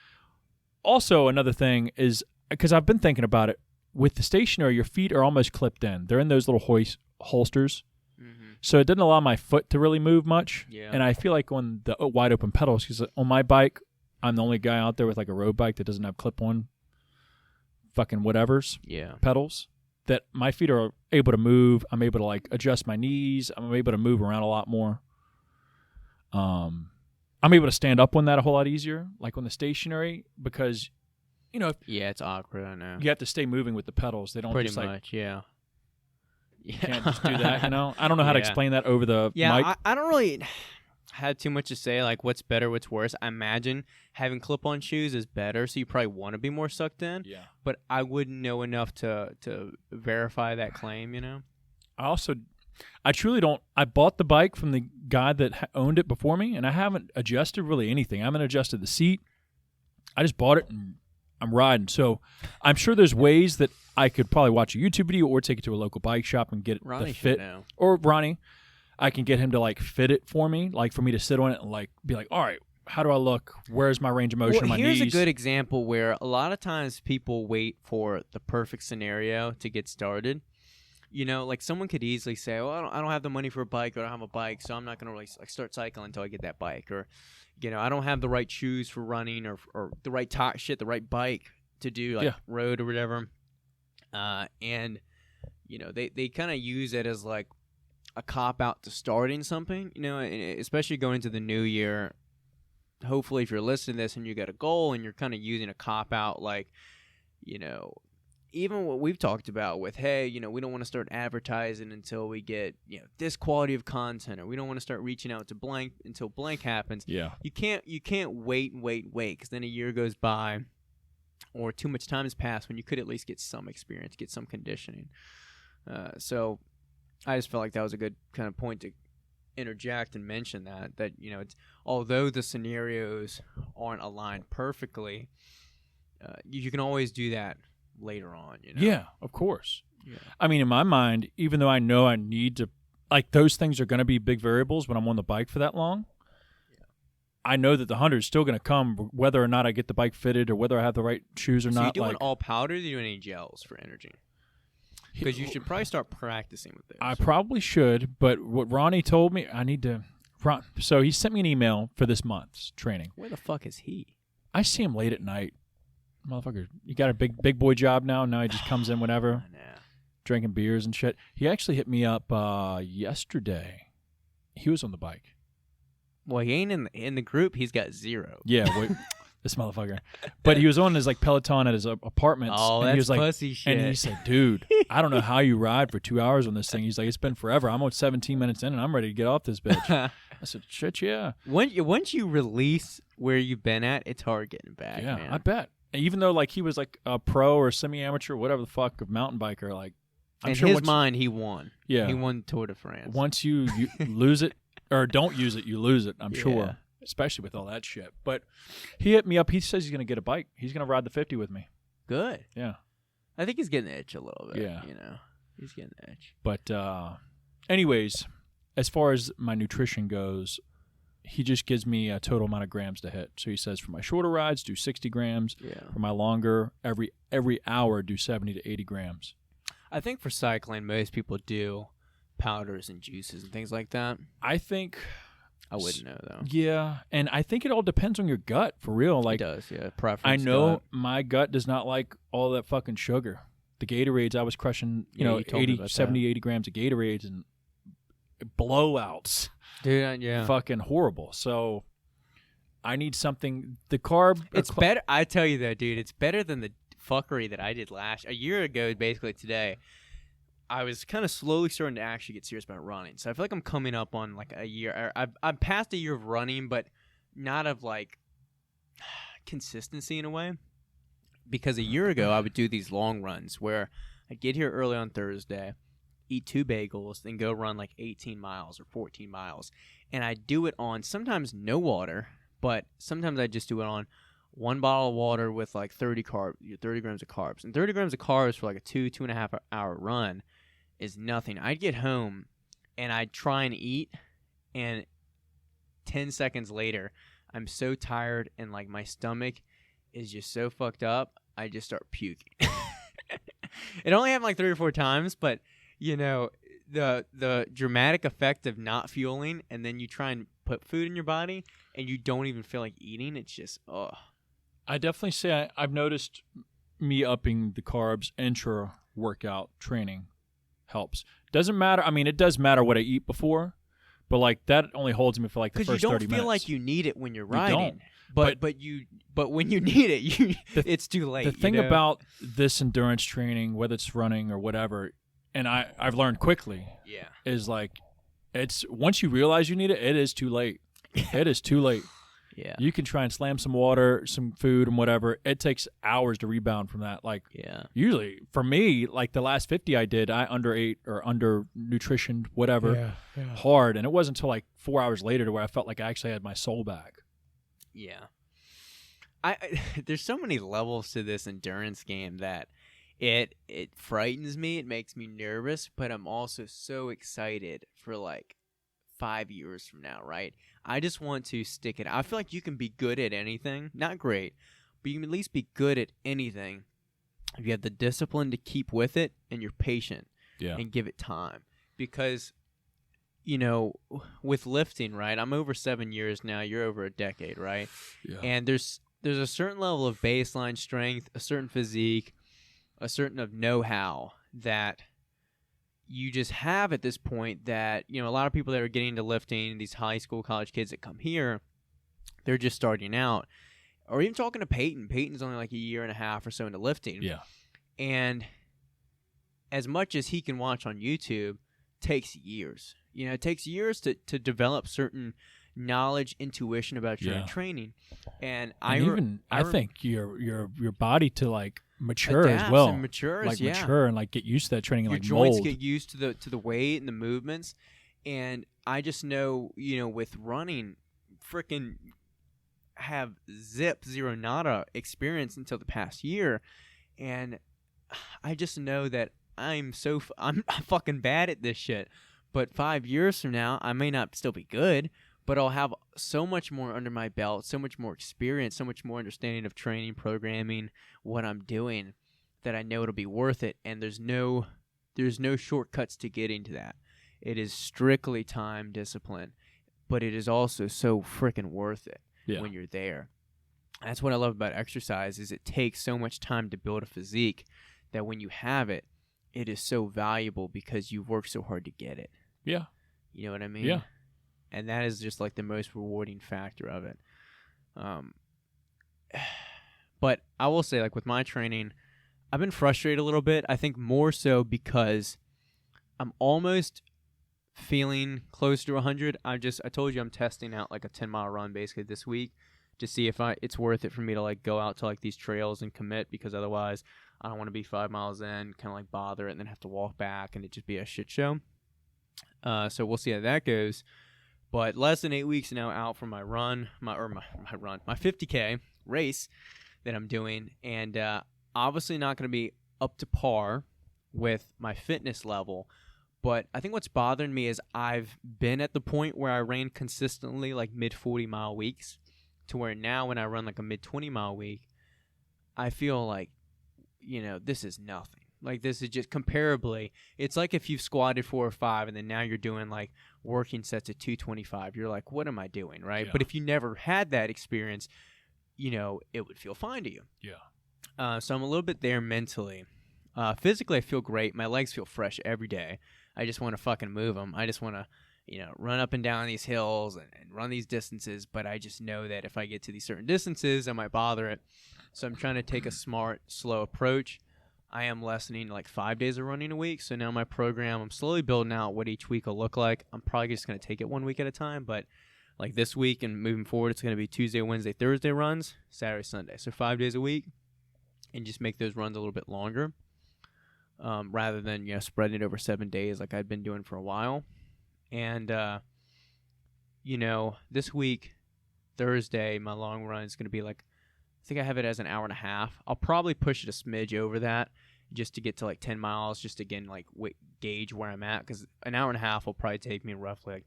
also another thing is, because I've been thinking about it, with the stationary, your feet are almost clipped in. They're in those little holsters. Mm-hmm. So it didn't allow my foot to really move much. Yeah. And I feel like on the wide open pedals, because on my bike, I'm the only guy out there with like a road bike that doesn't have clip-on fucking whatevers pedals. That my feet are able to move. I'm able to like adjust my knees. I'm able to move around a lot more. I'm able to stand up on that a whole lot easier, like on the stationary, because, you know. It's awkward, I know. You have to stay moving with the pedals. They don't pretty just much, like. Yeah. You can't just do that, you know? I don't know how to explain that over the mic. I don't really have too much to say, like what's better, what's worse. I imagine having clip-on shoes is better, so you probably want to be more sucked in. Yeah. But I wouldn't know enough to verify that claim, you know? I truly don't. I bought the bike from the guy that owned it before me, and I haven't adjusted really anything. I haven't adjusted the seat. I just bought it, and I'm riding. So I'm sure there's ways that I could probably watch a YouTube video or take it to a local bike shop and get it Ronnie the fit. Know. Or Ronnie. I can get him to like fit it for me, like for me to sit on it and like be like, all right, how do I look? Where's my range of motion? My here's knees? A good example where a lot of times people wait for the perfect scenario to get started. You know, like someone could easily say, "Oh, I don't have the money for a bike, or I don't have a bike, so I'm not gonna really like start cycling until I get that bike." Or, you know, I don't have the right shoes for running, or the right the right bike to do like road or whatever. And you know, they kind of use it as like a cop out to starting something, you know, especially going into the new year. Hopefully, if you're listening to this and you got a goal and you're kind of using a cop out, like, you know, even what we've talked about with, hey, you know, we don't want to start advertising until we get, you know, this quality of content, or we don't want to start reaching out to blank until blank happens. Yeah. You can't wait, because then a year goes by or too much time has passed when you could at least get some experience, get some conditioning. So I just felt like that was a good kind of point to interject and mention that, you know, it's, although the scenarios aren't aligned perfectly, you can always do that later on, you know? Yeah, of course. Yeah. I mean, in my mind, even though I know I need to, like, those things are going to be big variables when I'm on the bike for that long, I know that the 100 is still going to come whether or not I get the bike fitted or whether I have the right shoes or not. So you doing all powder, or do you do any gels for energy? Because you should probably start practicing with this. I probably should, but what Ronnie told me, I need to. So he sent me an email for this month's training. Where the fuck is he? I see him late at night. Motherfucker, you got a big boy job now. Now he just comes in whenever, drinking beers and shit. He actually hit me up yesterday. He was on the bike. Well, he ain't in the group. He's got 0. Yeah, wait, this motherfucker. But he was on his like Peloton at his apartment. Oh, and that's he was like, pussy shit. And he said, "Dude, I don't know how you ride for 2 hours on this thing." He's like, "It's been forever. I'm on 17 minutes in, and I'm ready to get off this bitch." I said, "Shit, yeah." Once you release where you've been at, it's hard getting back. Yeah, man. I bet. Even though like he was like a pro or semi-amateur, whatever the fuck, of mountain biker, like In his mind, he won. Yeah. He won Tour de France. Once you lose it or don't use it, you lose it, I'm sure. Especially with all that shit. But he hit me up. He says he's going to get a bike. He's going to ride the 50 with me. Good. Yeah. I think he's getting the itch a little bit. Yeah. He's getting the itch. But anyways, as far as my nutrition goes, he just gives me a total amount of grams to hit. So he says for my shorter rides, do 60 grams. Yeah. For my longer, every hour, do 70 to 80 grams. I think for cycling, most people do powders and juices and things like that. I think... I wouldn't know, though. Yeah, and I think it all depends on your gut, for real. Like, it does, yeah. Preference. I know gut. my gut does not like all that fucking sugar. The Gatorades, I was crushing, you 70, 80 grams of Gatorades and blowouts. Dude, yeah. Fucking horrible. So I need something. The carb. It's better. I tell you that, dude. It's better than the fuckery that I did a year ago, basically today. I was kind of slowly starting to actually get serious about running. So I feel like I'm coming up on like a year. I'm past a year of running, but not of like consistency in a way. Because a year ago, I would do these long runs where I'd get here early on Thursday, eat 2 bagels, then go run like 18 miles or 14 miles. And I'd do it on sometimes no water, but sometimes I'd just do it on 1 bottle of water with like 30 grams of carbs. And 30 grams of carbs for like a 2.5 hour run is nothing. I'd get home and I'd try and eat, and 10 seconds later, I'm so tired and like my stomach is just so fucked up, I just start puking. It only happened like 3 or 4 times, but the dramatic effect of not fueling, and then you try and put food in your body and you don't even feel like eating, it's just I definitely say I've noticed me upping the carbs intra-workout training helps. Doesn't matter. I mean, it does matter what I eat before, but like that only holds me for like the first 30 minutes. Because you don't feel like you need it when you're riding. But when you need it, it's too late. The thing about this endurance training, whether it's running or whatever, and I've learned quickly, is like it's once you realize you need it, it is too late. It is too late. Yeah. You can try and slam some water, some food, and whatever. It takes hours to rebound from that. Like, usually, for me, like the last 50 I did, I underate or under-nutritioned, whatever, hard. And it wasn't until like 4 hours later to where I felt like I actually had my soul back. Yeah. There's so many levels to this endurance game that it frightens me. It makes me nervous, but I'm also so excited for like 5 years from now, right? I just want to stick it. I feel like you can be good at anything. Not great, but you can at least be good at anything if you have the discipline to keep with it and you're patient and give it time. Because, with lifting, right, I'm over 7 years now. You're over a decade, right? Yeah. And there's a certain level of baseline strength, a certain physique, a certain of know-how that you just have at this point that, a lot of people that are getting into lifting, these high school, college kids that come here, they're just starting out. Or even talking to Peyton. Peyton's only like a year and a half or so into lifting. Yeah. And as much as he can watch on YouTube, takes years. It takes years to develop certain knowledge, intuition about your training. And I think your body to like mature adapts as well, and matures, like mature and like get used to that training, and your like joints mold. get used to the weight and the movements. And I just know, with running, freaking have zero nada experience until the past year, and I just know that I'm fucking bad at this shit. But 5 years from now, I may not still be good, but I'll have so much more under my belt, so much more experience, so much more understanding of training, programming, what I'm doing, that I know it'll be worth it. And there's no shortcuts to getting to that. It is strictly time, discipline, but it is also so freaking worth it when you're there. That's what I love about exercise, is it takes so much time to build a physique that when you have it, it is so valuable because you've worked so hard to get it. Yeah. You know what I mean? Yeah. And that is just like the most rewarding factor of it. But I will say, like with my training, I've been frustrated a little bit. I think more so because I'm almost feeling close to 100. I told you I'm testing out like a 10-mile run basically this week to see if it's worth it for me to like go out to like these trails and commit, because otherwise I don't want to be 5 miles in, kind of like bother it and then have to walk back and it just be a shit show. So we'll see how that goes. But less than 8 weeks now out from my run, my 50K race that I'm doing, and obviously not going to be up to par with my fitness level. But I think what's bothering me is I've been at the point where I ran consistently like mid 40-mile weeks, to where now when I run like a mid 20-mile week, I feel like, this is nothing. Like, this is just comparably, it's like if you've squatted 4 or 5 and then now you're doing like working sets at 225. You're like, what am I doing, right? Yeah. But if you never had that experience, it would feel fine to you. Yeah. So I'm a little bit there mentally. Physically, I feel great. My legs feel fresh every day. I just want to fucking move them. I just want to, run up and down these hills and run these distances. But I just know that if I get to these certain distances, I might bother it. So I'm trying to take a smart, slow approach. I am lessening like 5 days of running a week. So now my program, I'm slowly building out what each week will look like. I'm probably just going to take it 1 week at a time. But like this week and moving forward, it's going to be Tuesday, Wednesday, Thursday runs, Saturday, Sunday. So 5 days a week, and just make those runs a little bit longer. Rather than, spreading it over 7 days like I'd been doing for a while. And, this week, Thursday, my long run is going to be like, I think I have it as an hour and a half. I'll probably push it a smidge over that just to get to like 10 miles, just to, again, like gauge where I'm at. Because an hour and a half will probably take me roughly like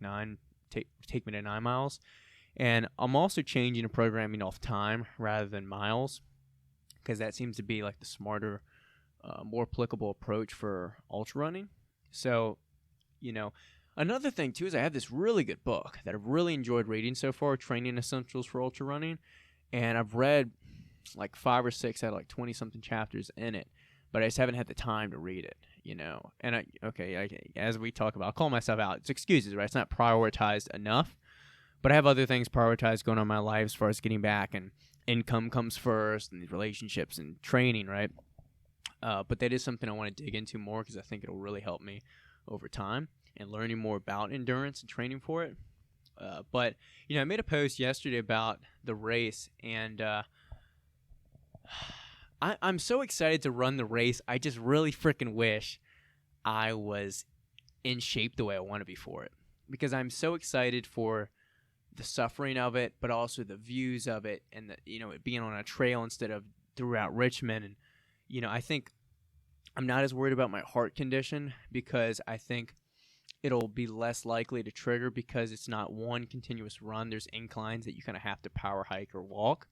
take me to 9 miles. And I'm also changing the programming off time rather than miles, because that seems to be like the smarter, more applicable approach for ultra running. So, another thing too is I have this really good book that I've really enjoyed reading so far, Training Essentials for Ultra Running, and I've read like 5 or 6 out of like 20-something chapters in it, but I just haven't had the time to read it, And as we talk about, I'll call myself out. It's excuses, right? It's not prioritized enough, but I have other things prioritized going on in my life as far as getting back, and income comes first, and these relationships and training, right? But that is something I want to dig into more, because I think it'll really help me over time and learning more about endurance and training for it. But I made a post yesterday about the race, and I'm so excited to run the race. I just really freaking wish I was in shape the way I want to be for it, because I'm so excited for the suffering of it, but also the views of it, and it being on a trail instead of throughout Richmond. And I think I'm not as worried about my heart condition, because I think it'll be less likely to trigger, because it's not one continuous run. There's inclines that you kind of have to power hike or walk.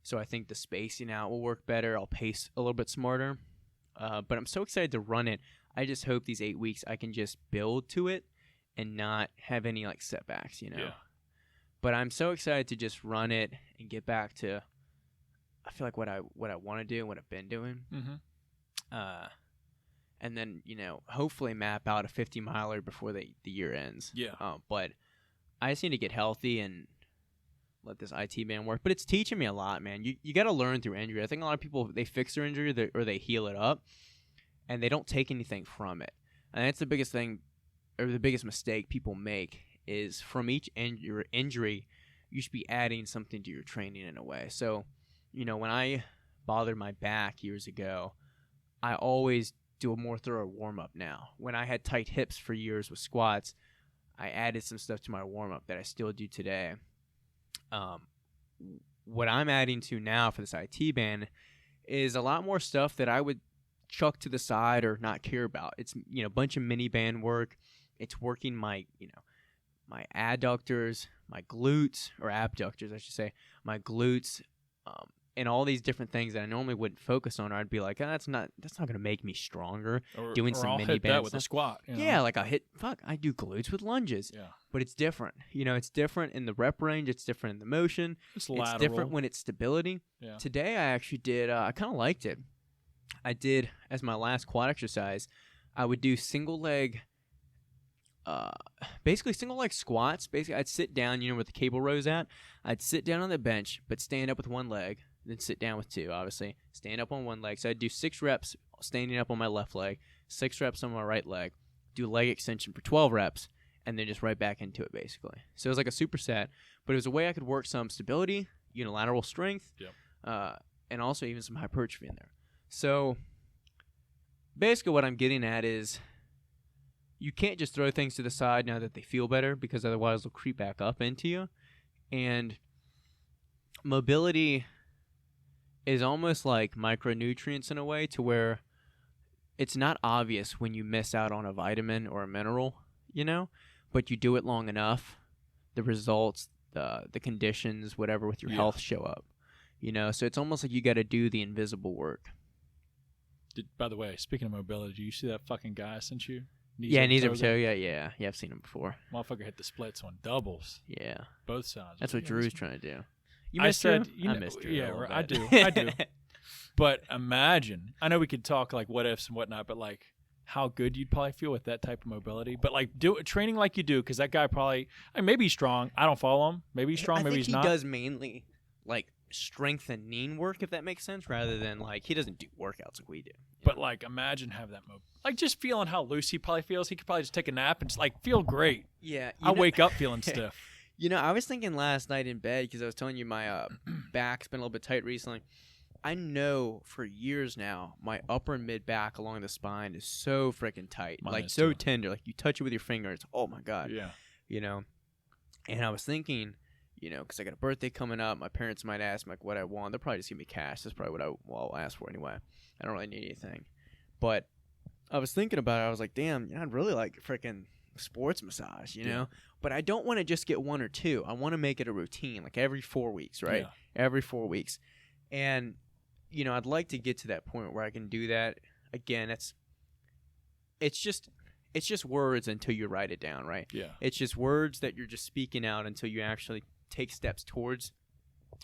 So I think the spacing out will work better. I'll pace a little bit smarter. But I'm so excited to run it. I just hope these 8 weeks I can just build to it and not have any like setbacks, Yeah. But I'm so excited to just run it and get back to, I feel like what I want to do and what I've been doing. Mm-hmm. And then, hopefully map out a 50-miler before the year ends. Yeah. But I just need to get healthy and let this IT band work. But it's teaching me a lot, man. You got to learn through injury. I think a lot of people, they fix their injury or they heal it up, and they don't take anything from it. And that's the biggest thing, or the biggest mistake people make, is from each injury, you should be adding something to your training in a way. So, when I bothered my back years ago, I always do a more thorough warm-up now. When I had tight hips for years with squats, I added some stuff to my warm-up that I still do today. What I'm adding to now for this IT band is a lot more stuff that I would chuck to the side or not care about. It's, a bunch of mini band work. It's working my, my adductors, my glutes, or abductors, I should say, my glutes, and all these different things that I normally wouldn't focus on, or I'd be like, that's not going to make me stronger. Doing some I'll mini hit band that with stuff. a squat. Yeah, like I do glutes with lunges. Yeah. But it's different. It's different in the rep range. It's different in the motion. It's lateral. It's different when it's stability. Yeah. Today I actually did, I kind of liked it. I did, as my last quad exercise, I would do single leg squats. Basically, I'd sit down, where the cable row's at. I'd sit down on the bench, but stand up with one leg, then sit down with two, obviously. Stand up on one leg. So I'd do 6 reps standing up on my left leg, 6 reps on my right leg, do leg extension for 12 reps, and then just right back into it, basically. So it was like a superset, but it was a way I could work some stability, unilateral strength, and also even some hypertrophy in there. So basically what I'm getting at is you can't just throw things to the side now that they feel better, because otherwise they'll creep back up into you. And mobility is almost like micronutrients in a way, to where it's not obvious when you miss out on a vitamin or a mineral, but you do it long enough, the results, the conditions, whatever with your health show up, so it's almost like you got to do the invisible work. By the way, speaking of mobility, do you see that fucking guy I sent you? Knees over toe. Yeah, I've seen him before. Motherfucker hit the splits on doubles. Yeah, both sides. That's what Drew's trying to do. I said, I missed Drew. Yeah, I do. But imagine, I know we could talk like what ifs and whatnot, but like how good you'd probably feel with that type of mobility. But like training like you do, because that guy probably, maybe he's strong. I don't follow him. Maybe he's strong. Maybe he's not. He does mainly like strengthening work, if that makes sense, rather than like he doesn't do workouts like we do. But like imagine have that like just feeling how loose he probably feels. He could probably just take a nap and just like feel great. Yeah, I wake up feeling stiff. I was thinking last night in bed, because I was telling you my back's been a little bit tight recently. I know for years now my upper and mid back along the spine is so freaking tight. Mine is so too. Tender. Like you touch it with your fingers. Oh my God. Yeah. And I was thinking, because I got a birthday coming up, my parents might ask me like what I want. They'll probably just give me cash. That's probably what I'll ask for anyway. I don't really need anything. But I was thinking about it. I was like, damn, I'd really like freaking sports massage, know? But I don't want to just get one or two. I want to make it a routine, like every 4 weeks, right? Yeah. Every 4 weeks. And, I'd like to get to that point where I can do that. Again, it's just words until you write it down, right? Yeah. It's just words that you're just speaking out until you actually take steps towards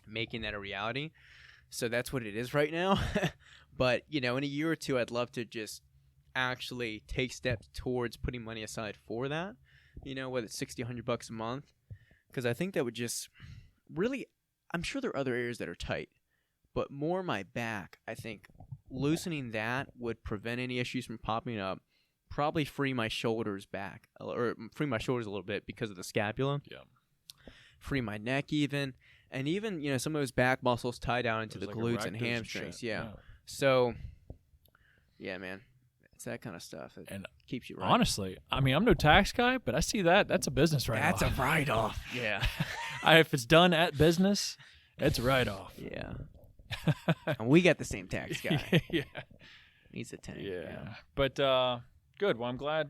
making that a reality. So that's what it is right now. But, in a year or two, I'd love to just actually take steps towards putting money aside for that, whether it's $60, $100 a month, because I think that would just really, I'm sure there are other areas that are tight, but more my back. I think loosening that would prevent any issues from popping up, probably free my shoulders back, or free my shoulders a little bit because of the scapula. Yeah. Free my neck even, and even, some of those back muscles tie down into the like glutes and hamstrings. Yeah. So, yeah, man. It's that kind of stuff that keeps you right. Honestly, I'm no tax guy, but I see that. That's a business write-off. That's a write-off. Yeah. If it's done at business, it's a write-off. Yeah. And we got the same tax guy. Yeah. He's a tank. Yeah. But good. Well, I'm glad,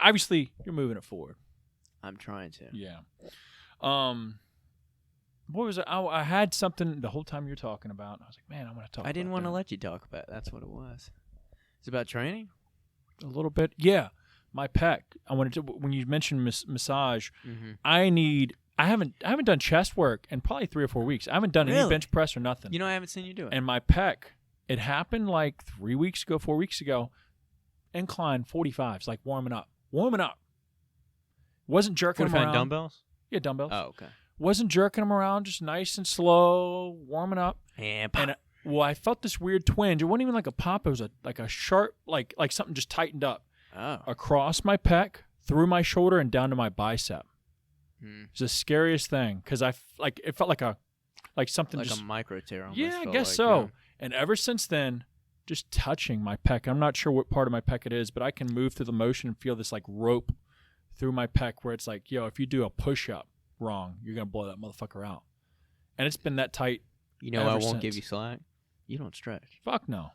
obviously you're moving it forward. I'm trying to. Yeah. What was it? I had something the whole time you're talking about. I was like, man, I'm going to talk about I didn't want to let you talk about it. That's what it was. It's about training? A little bit. Yeah. My pec. I wanted to, when you mentioned massage, I haven't done chest work in probably 3 or 4 weeks. I haven't done any bench press or nothing. I haven't seen you do it. And my pec, it happened like 4 weeks ago, incline 45s, like warming up. Wasn't jerking them around. Dumbbells? Yeah, dumbbells. Oh, okay. Wasn't jerking them around, just nice and slow, warming up. And I felt this weird twinge. It wasn't even like a pop. It was like a sharp, like something just tightened up across my pec, through my shoulder, and down to my bicep. It's the scariest thing because it felt like something like just a micro tear. Yeah, I guess so. Yeah. And ever since then, just touching my pec. I'm not sure what part of my pec it is, but I can move through the motion and feel this like rope through my pec where it's like, if you do a push-up wrong, you're going to blow that motherfucker out. And it's been that tight. I won't give you slack. You don't stretch. Fuck no.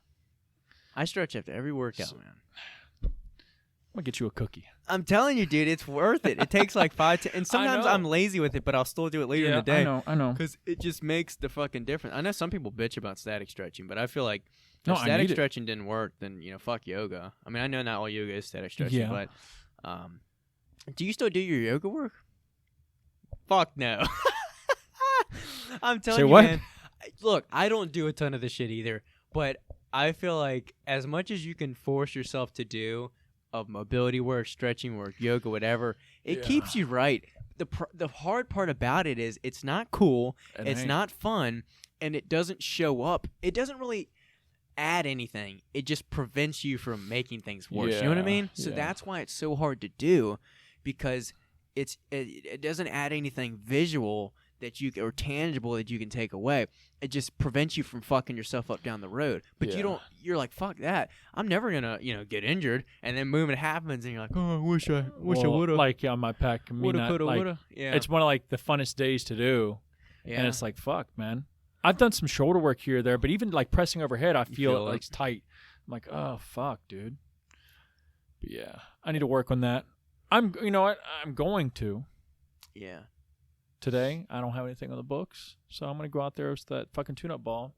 I stretch after every workout, man. I'm going to get you a cookie. I'm telling you, dude, it's worth it. It takes like 5 to, and sometimes I'm lazy with it, but I'll still do it later in the day. I know. Because it just makes the fucking difference. I know some people bitch about static stretching, but I feel like if static stretching didn't work, then, fuck yoga. I mean, I know not all yoga is static stretching, but do you still do your yoga work? Fuck no. I'm telling you, man. Look, I don't do a ton of the shit either, but I feel like as much as you can force yourself to do of mobility work, stretching work, yoga, whatever, it keeps you right. The hard part about it is it's not cool, it's not fun, and it doesn't show up. It doesn't really add anything. It just prevents you from making things worse. You know what I mean? So that's why it's so hard to do, because it doesn't add anything visual that you or tangible that you can take away. It just prevents you from fucking yourself up down the road. But you're like, fuck that. I'm never gonna, get injured. And then boom, it happens, and you're like, oh, I wish I would have. Like on my pack, Woulda, coulda, woulda. Yeah. It's one of like the funnest days to do. Yeah. And it's like, fuck, man. I've done some shoulder work here or there, but even like pressing overhead, I feel it like it's tight. I'm like, oh fuck, dude. But yeah, I need to work on that. I'm going to. Yeah. Today, I don't have anything on the books, so I'm gonna go out there with that fucking tune-up ball,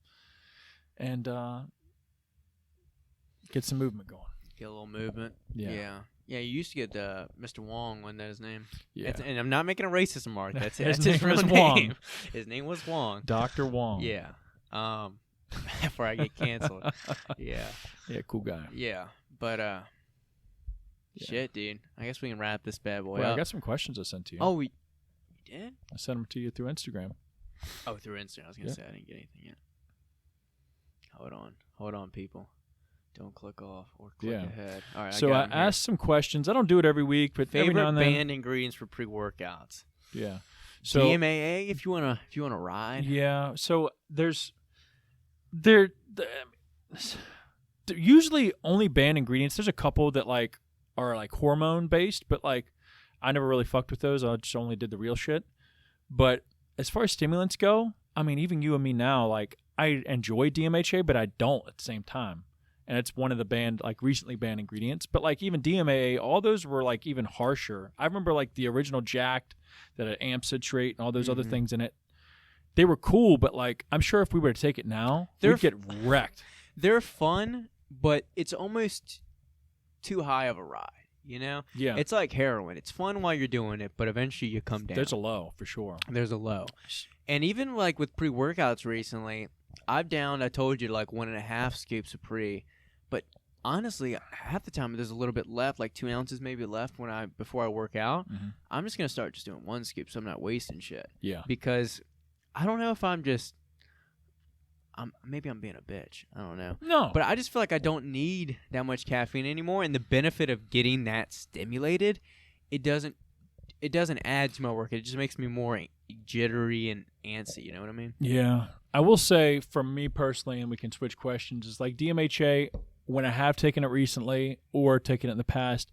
and get some movement going. Get a little movement. Yeah. Yeah, you used to get Mr. Wong, wasn't that his name? Yeah. And I'm not making a racist remark. That's his his name real was name. Wong. His name was Wong. Dr. Wong. Yeah. Before I get canceled. Yeah. Yeah, cool guy. Yeah. But shit, dude. I guess we can wrap this bad boy Well, up. I got some questions I sent to you. Oh, we did? I sent them to you through Instagram. Oh, through Instagram. I was gonna say I didn't get anything yet. Hold on, people. Don't click off or click ahead. All right. So I asked some questions. I don't do it every week, but every now favorite and then. banned ingredients for pre-workouts. Yeah. So DMAA if you wanna ride. Yeah. So they're usually only banned ingredients. There's a couple that like are like hormone based, but like I never really fucked with those. I just only did the real shit. But as far as stimulants go, I mean, even you and me now, like I enjoy DMHA, but I don't at the same time. And it's one of the recently banned ingredients. But like even DMAA, all those were like even harsher. I remember like the original Jacked that had amp citrate and all those other things in it. They were cool, but like I'm sure if we were to take it now, we'd get wrecked. They're fun, but it's almost too high of a ride. Yeah. It's like heroin. It's fun while you're doing it, but eventually you come down. There's a low for sure. There's a low. And even like with pre-workouts recently, I told you like 1.5 scoops of pre, but honestly, half the time there's a little bit left, like 2 ounces maybe left before I work out. Mm-hmm. I'm just gonna start just doing 1 scoop, so I'm not wasting shit. Yeah. Because I don't know if maybe I'm being a bitch. I don't know. No. But I just feel like I don't need that much caffeine anymore, and the benefit of getting that stimulated, it doesn't add to my work. It just makes me more jittery and antsy, you know what I mean? Yeah. I will say from me personally, and we can switch questions, is like DMHA, when I have taken it recently or taken it in the past,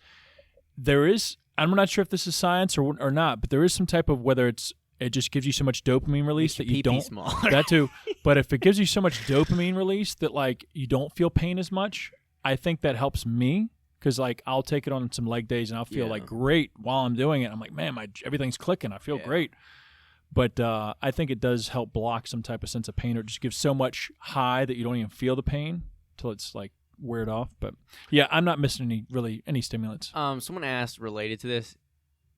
I'm not sure if this is science or not, but there is some type of, whether it just gives you so much dopamine release that you don't that too. But if it gives you so much dopamine release that like you don't feel pain as much, I think that helps me because like I'll take it on some leg days and I'll feel like great while I'm doing it. I'm like, man, everything's clicking. I feel great. But I think it does help block some type of sense of pain, or it just gives so much high that you don't even feel the pain till it's like weared off. But yeah, I'm not missing any stimulants. Someone asked related to this.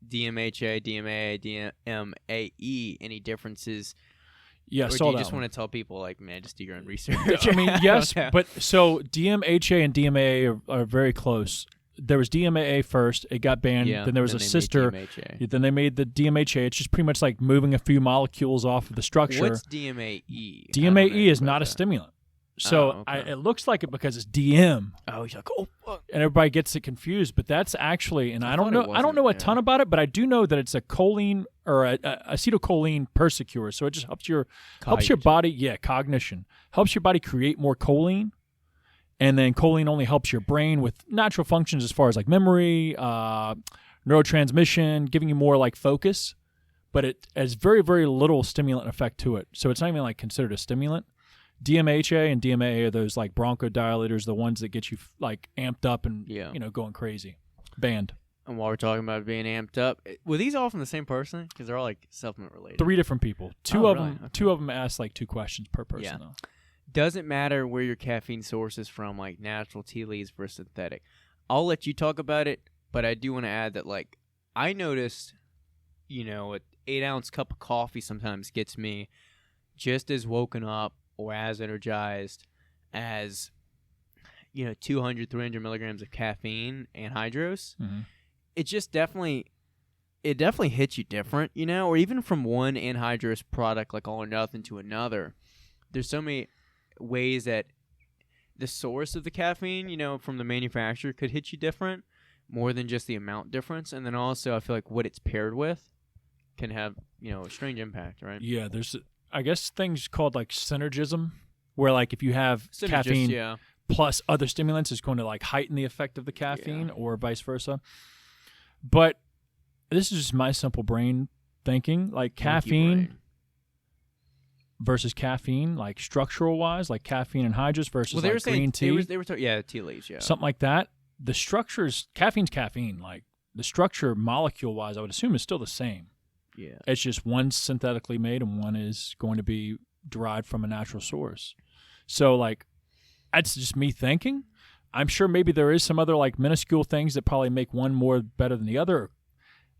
DMHA, DMA, DMAE, any differences? Yeah, or saw do you that just one. want to tell people, like, man, just do your own research? I mean, yes, but so DMHA and DMAA are very close. There was DMAA first, it got banned. Then there was a sister. Then they made the DMHA. It's just pretty much like moving a few molecules off of the structure. What's DMAE? DMAE is not a stimulant. So it looks like it because it's DM. Oh, he's like, oh, fuck. And everybody gets it confused, but that's actually, and I don't know a ton about it, but I do know that it's a choline or a acetylcholine persecure. So it just helps your body, cognition, helps your body create more choline, and then choline only helps your brain with natural functions as far as like memory, neurotransmission, giving you more like focus, but it has very, very little stimulant effect to it. So it's not even like considered a stimulant. DMHA and DMAA are those like bronchodilators, the ones that get you like amped up and going crazy. Banned. And while we're talking about being amped up, were these all from the same person? Because they're all like supplement related. 3 different people. Two of them asked like 2 questions per person though. Doesn't matter where your caffeine source is from, like natural tea leaves versus synthetic. I'll let you talk about it, but I do want to add that like I noticed, an 8-ounce cup of coffee sometimes gets me just as woken up or as energized as 200, 300 milligrams of caffeine anhydrous. Mm-hmm. It just definitely hits you different, or even from one anhydrous product like All or Nothing to another. There's so many ways that the source of the caffeine, from the manufacturer could hit you different more than just the amount difference. And then also I feel like what it's paired with can have, a strange impact, right? Yeah, there's, I guess, things called like synergism, where like if you have Synergist, caffeine yeah. plus other stimulants, it's going to like heighten the effect of the caffeine or vice versa. But this is just my simple brain thinking, like caffeine versus caffeine, like structural wise, like caffeine anhydrous versus like green tea. They were tea leaves, yeah. Something like that. The structures, caffeine's caffeine. Like the structure molecule wise, I would assume is still the same. Yeah. It's just one's synthetically made and one is going to be derived from a natural source. So like, that's just me thinking. I'm sure maybe there is some other like minuscule things that probably make one more better than the other.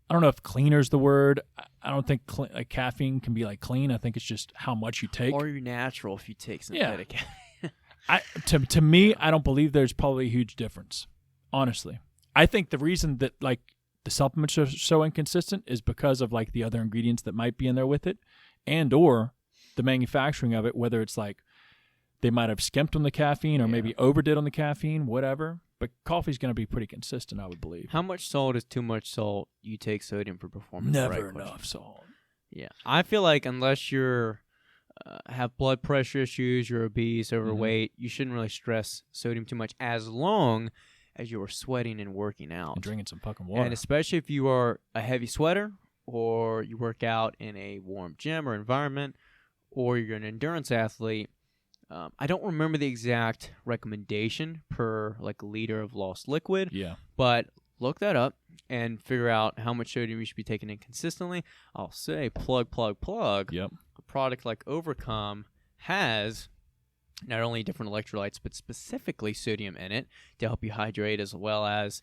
I don't know if cleaner's the word. I don't think like caffeine can be like clean. I think it's just how much you take. Or you're natural if you take synthetic. Yeah. To me, I don't believe there's probably a huge difference, honestly. I think the reason that like the supplements are so inconsistent is because of like the other ingredients that might be in there with it, and or the manufacturing of it, whether it's like they might have skimped on the caffeine or maybe overdid on the caffeine, whatever. But coffee's going to be pretty consistent, I would believe. How much salt is too much salt? You take sodium for performance. Never enough salt. Yeah. I feel like unless you're have blood pressure issues, you're obese, overweight, you shouldn't really stress sodium too much as long as you are sweating and working out. And drinking some fucking water. And especially if you are a heavy sweater or you work out in a warm gym or environment or you're an endurance athlete. I don't remember the exact recommendation per like liter of lost liquid. Yeah. But look that up and figure out how much sodium you should be taking in consistently. I'll say plug. Yep. A product like Overcome has not only different electrolytes, but specifically sodium in it to help you hydrate, as well as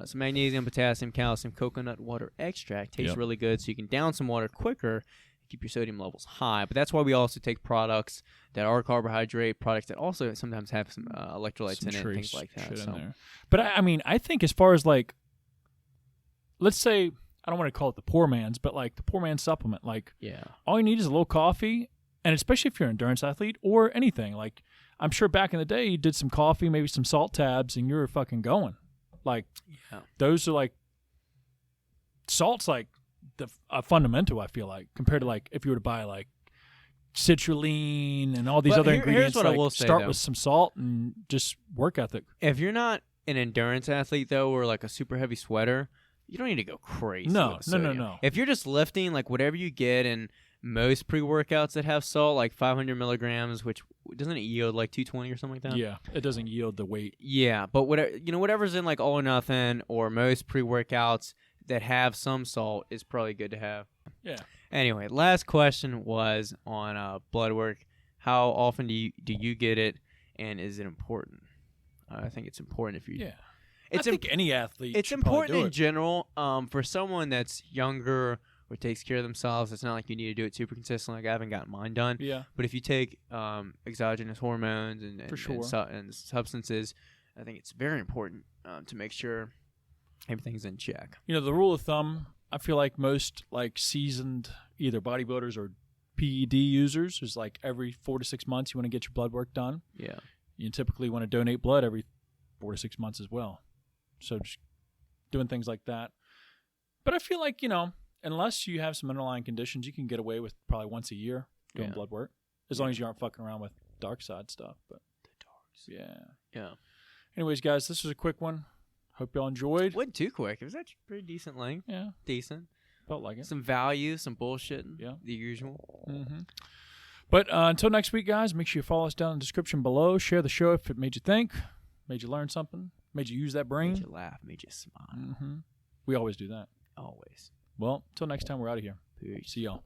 some magnesium, potassium, calcium, coconut water extract. Tastes really good, so you can down some water quicker, keep your sodium levels high. But that's why we also take products that are carbohydrate, products that also sometimes have some electrolytes in it, things like that. In there. But I mean, I think as far as like, let's say, I don't want to call it the poor man's, but like the poor man's supplement, like all you need is a little coffee. And especially if you're an endurance athlete or anything, like I'm sure back in the day you did some coffee, maybe some salt tabs, and you were fucking going. Like those are like, salt's like the fundamental, I feel like, compared to like if you were to buy like citrulline and all these other ingredients. Here's what like, I will say, start though. with some salt and just work ethic. If you're not an endurance athlete though, or like a super heavy sweater, you don't need to go crazy. No. If you're just lifting, like whatever you get in most pre-workouts that have salt, like 500 milligrams, which doesn't it yield like 220 or something like that? Yeah, it doesn't yield the weight. Yeah, but whatever's in like All or Nothing or most pre-workouts that have some salt is probably good to have. Yeah. Anyway, last question was on blood work. How often do you get it, and is it important? I think it's important if you. Yeah. I think any athlete. It's should important do in it. general. For someone that's younger or takes care of themselves, it's not like you need to do it super consistently. Like I haven't gotten mine done. Yeah. But if you take exogenous hormones and For sure. and substances, I think it's very important to make sure everything's in check. You know, the rule of thumb, I feel like most like seasoned either bodybuilders or PED users is like every 4 to 6 months you want to get your blood work done. Yeah. You typically want to donate blood every 4 to 6 months as well. So just doing things like that. But I feel like, unless you have some underlying conditions, you can get away with probably once a year doing blood work, as long as you aren't fucking around with dark side stuff. But the darks. Yeah. Anyways, guys, this was a quick one. Hope y'all enjoyed. Wasn't too quick. It was actually pretty decent length. Yeah. Decent. Felt like it. Some value, some bullshitting. Yeah. The usual. Mm-hmm. But until next week, guys, make sure you follow us down in the description below. Share the show if it made you think, made you learn something, made you use that brain. Made you laugh, made you smile. Mm-hmm. We always do that. Always. Well, until next time, we're out of here. Peace. See y'all.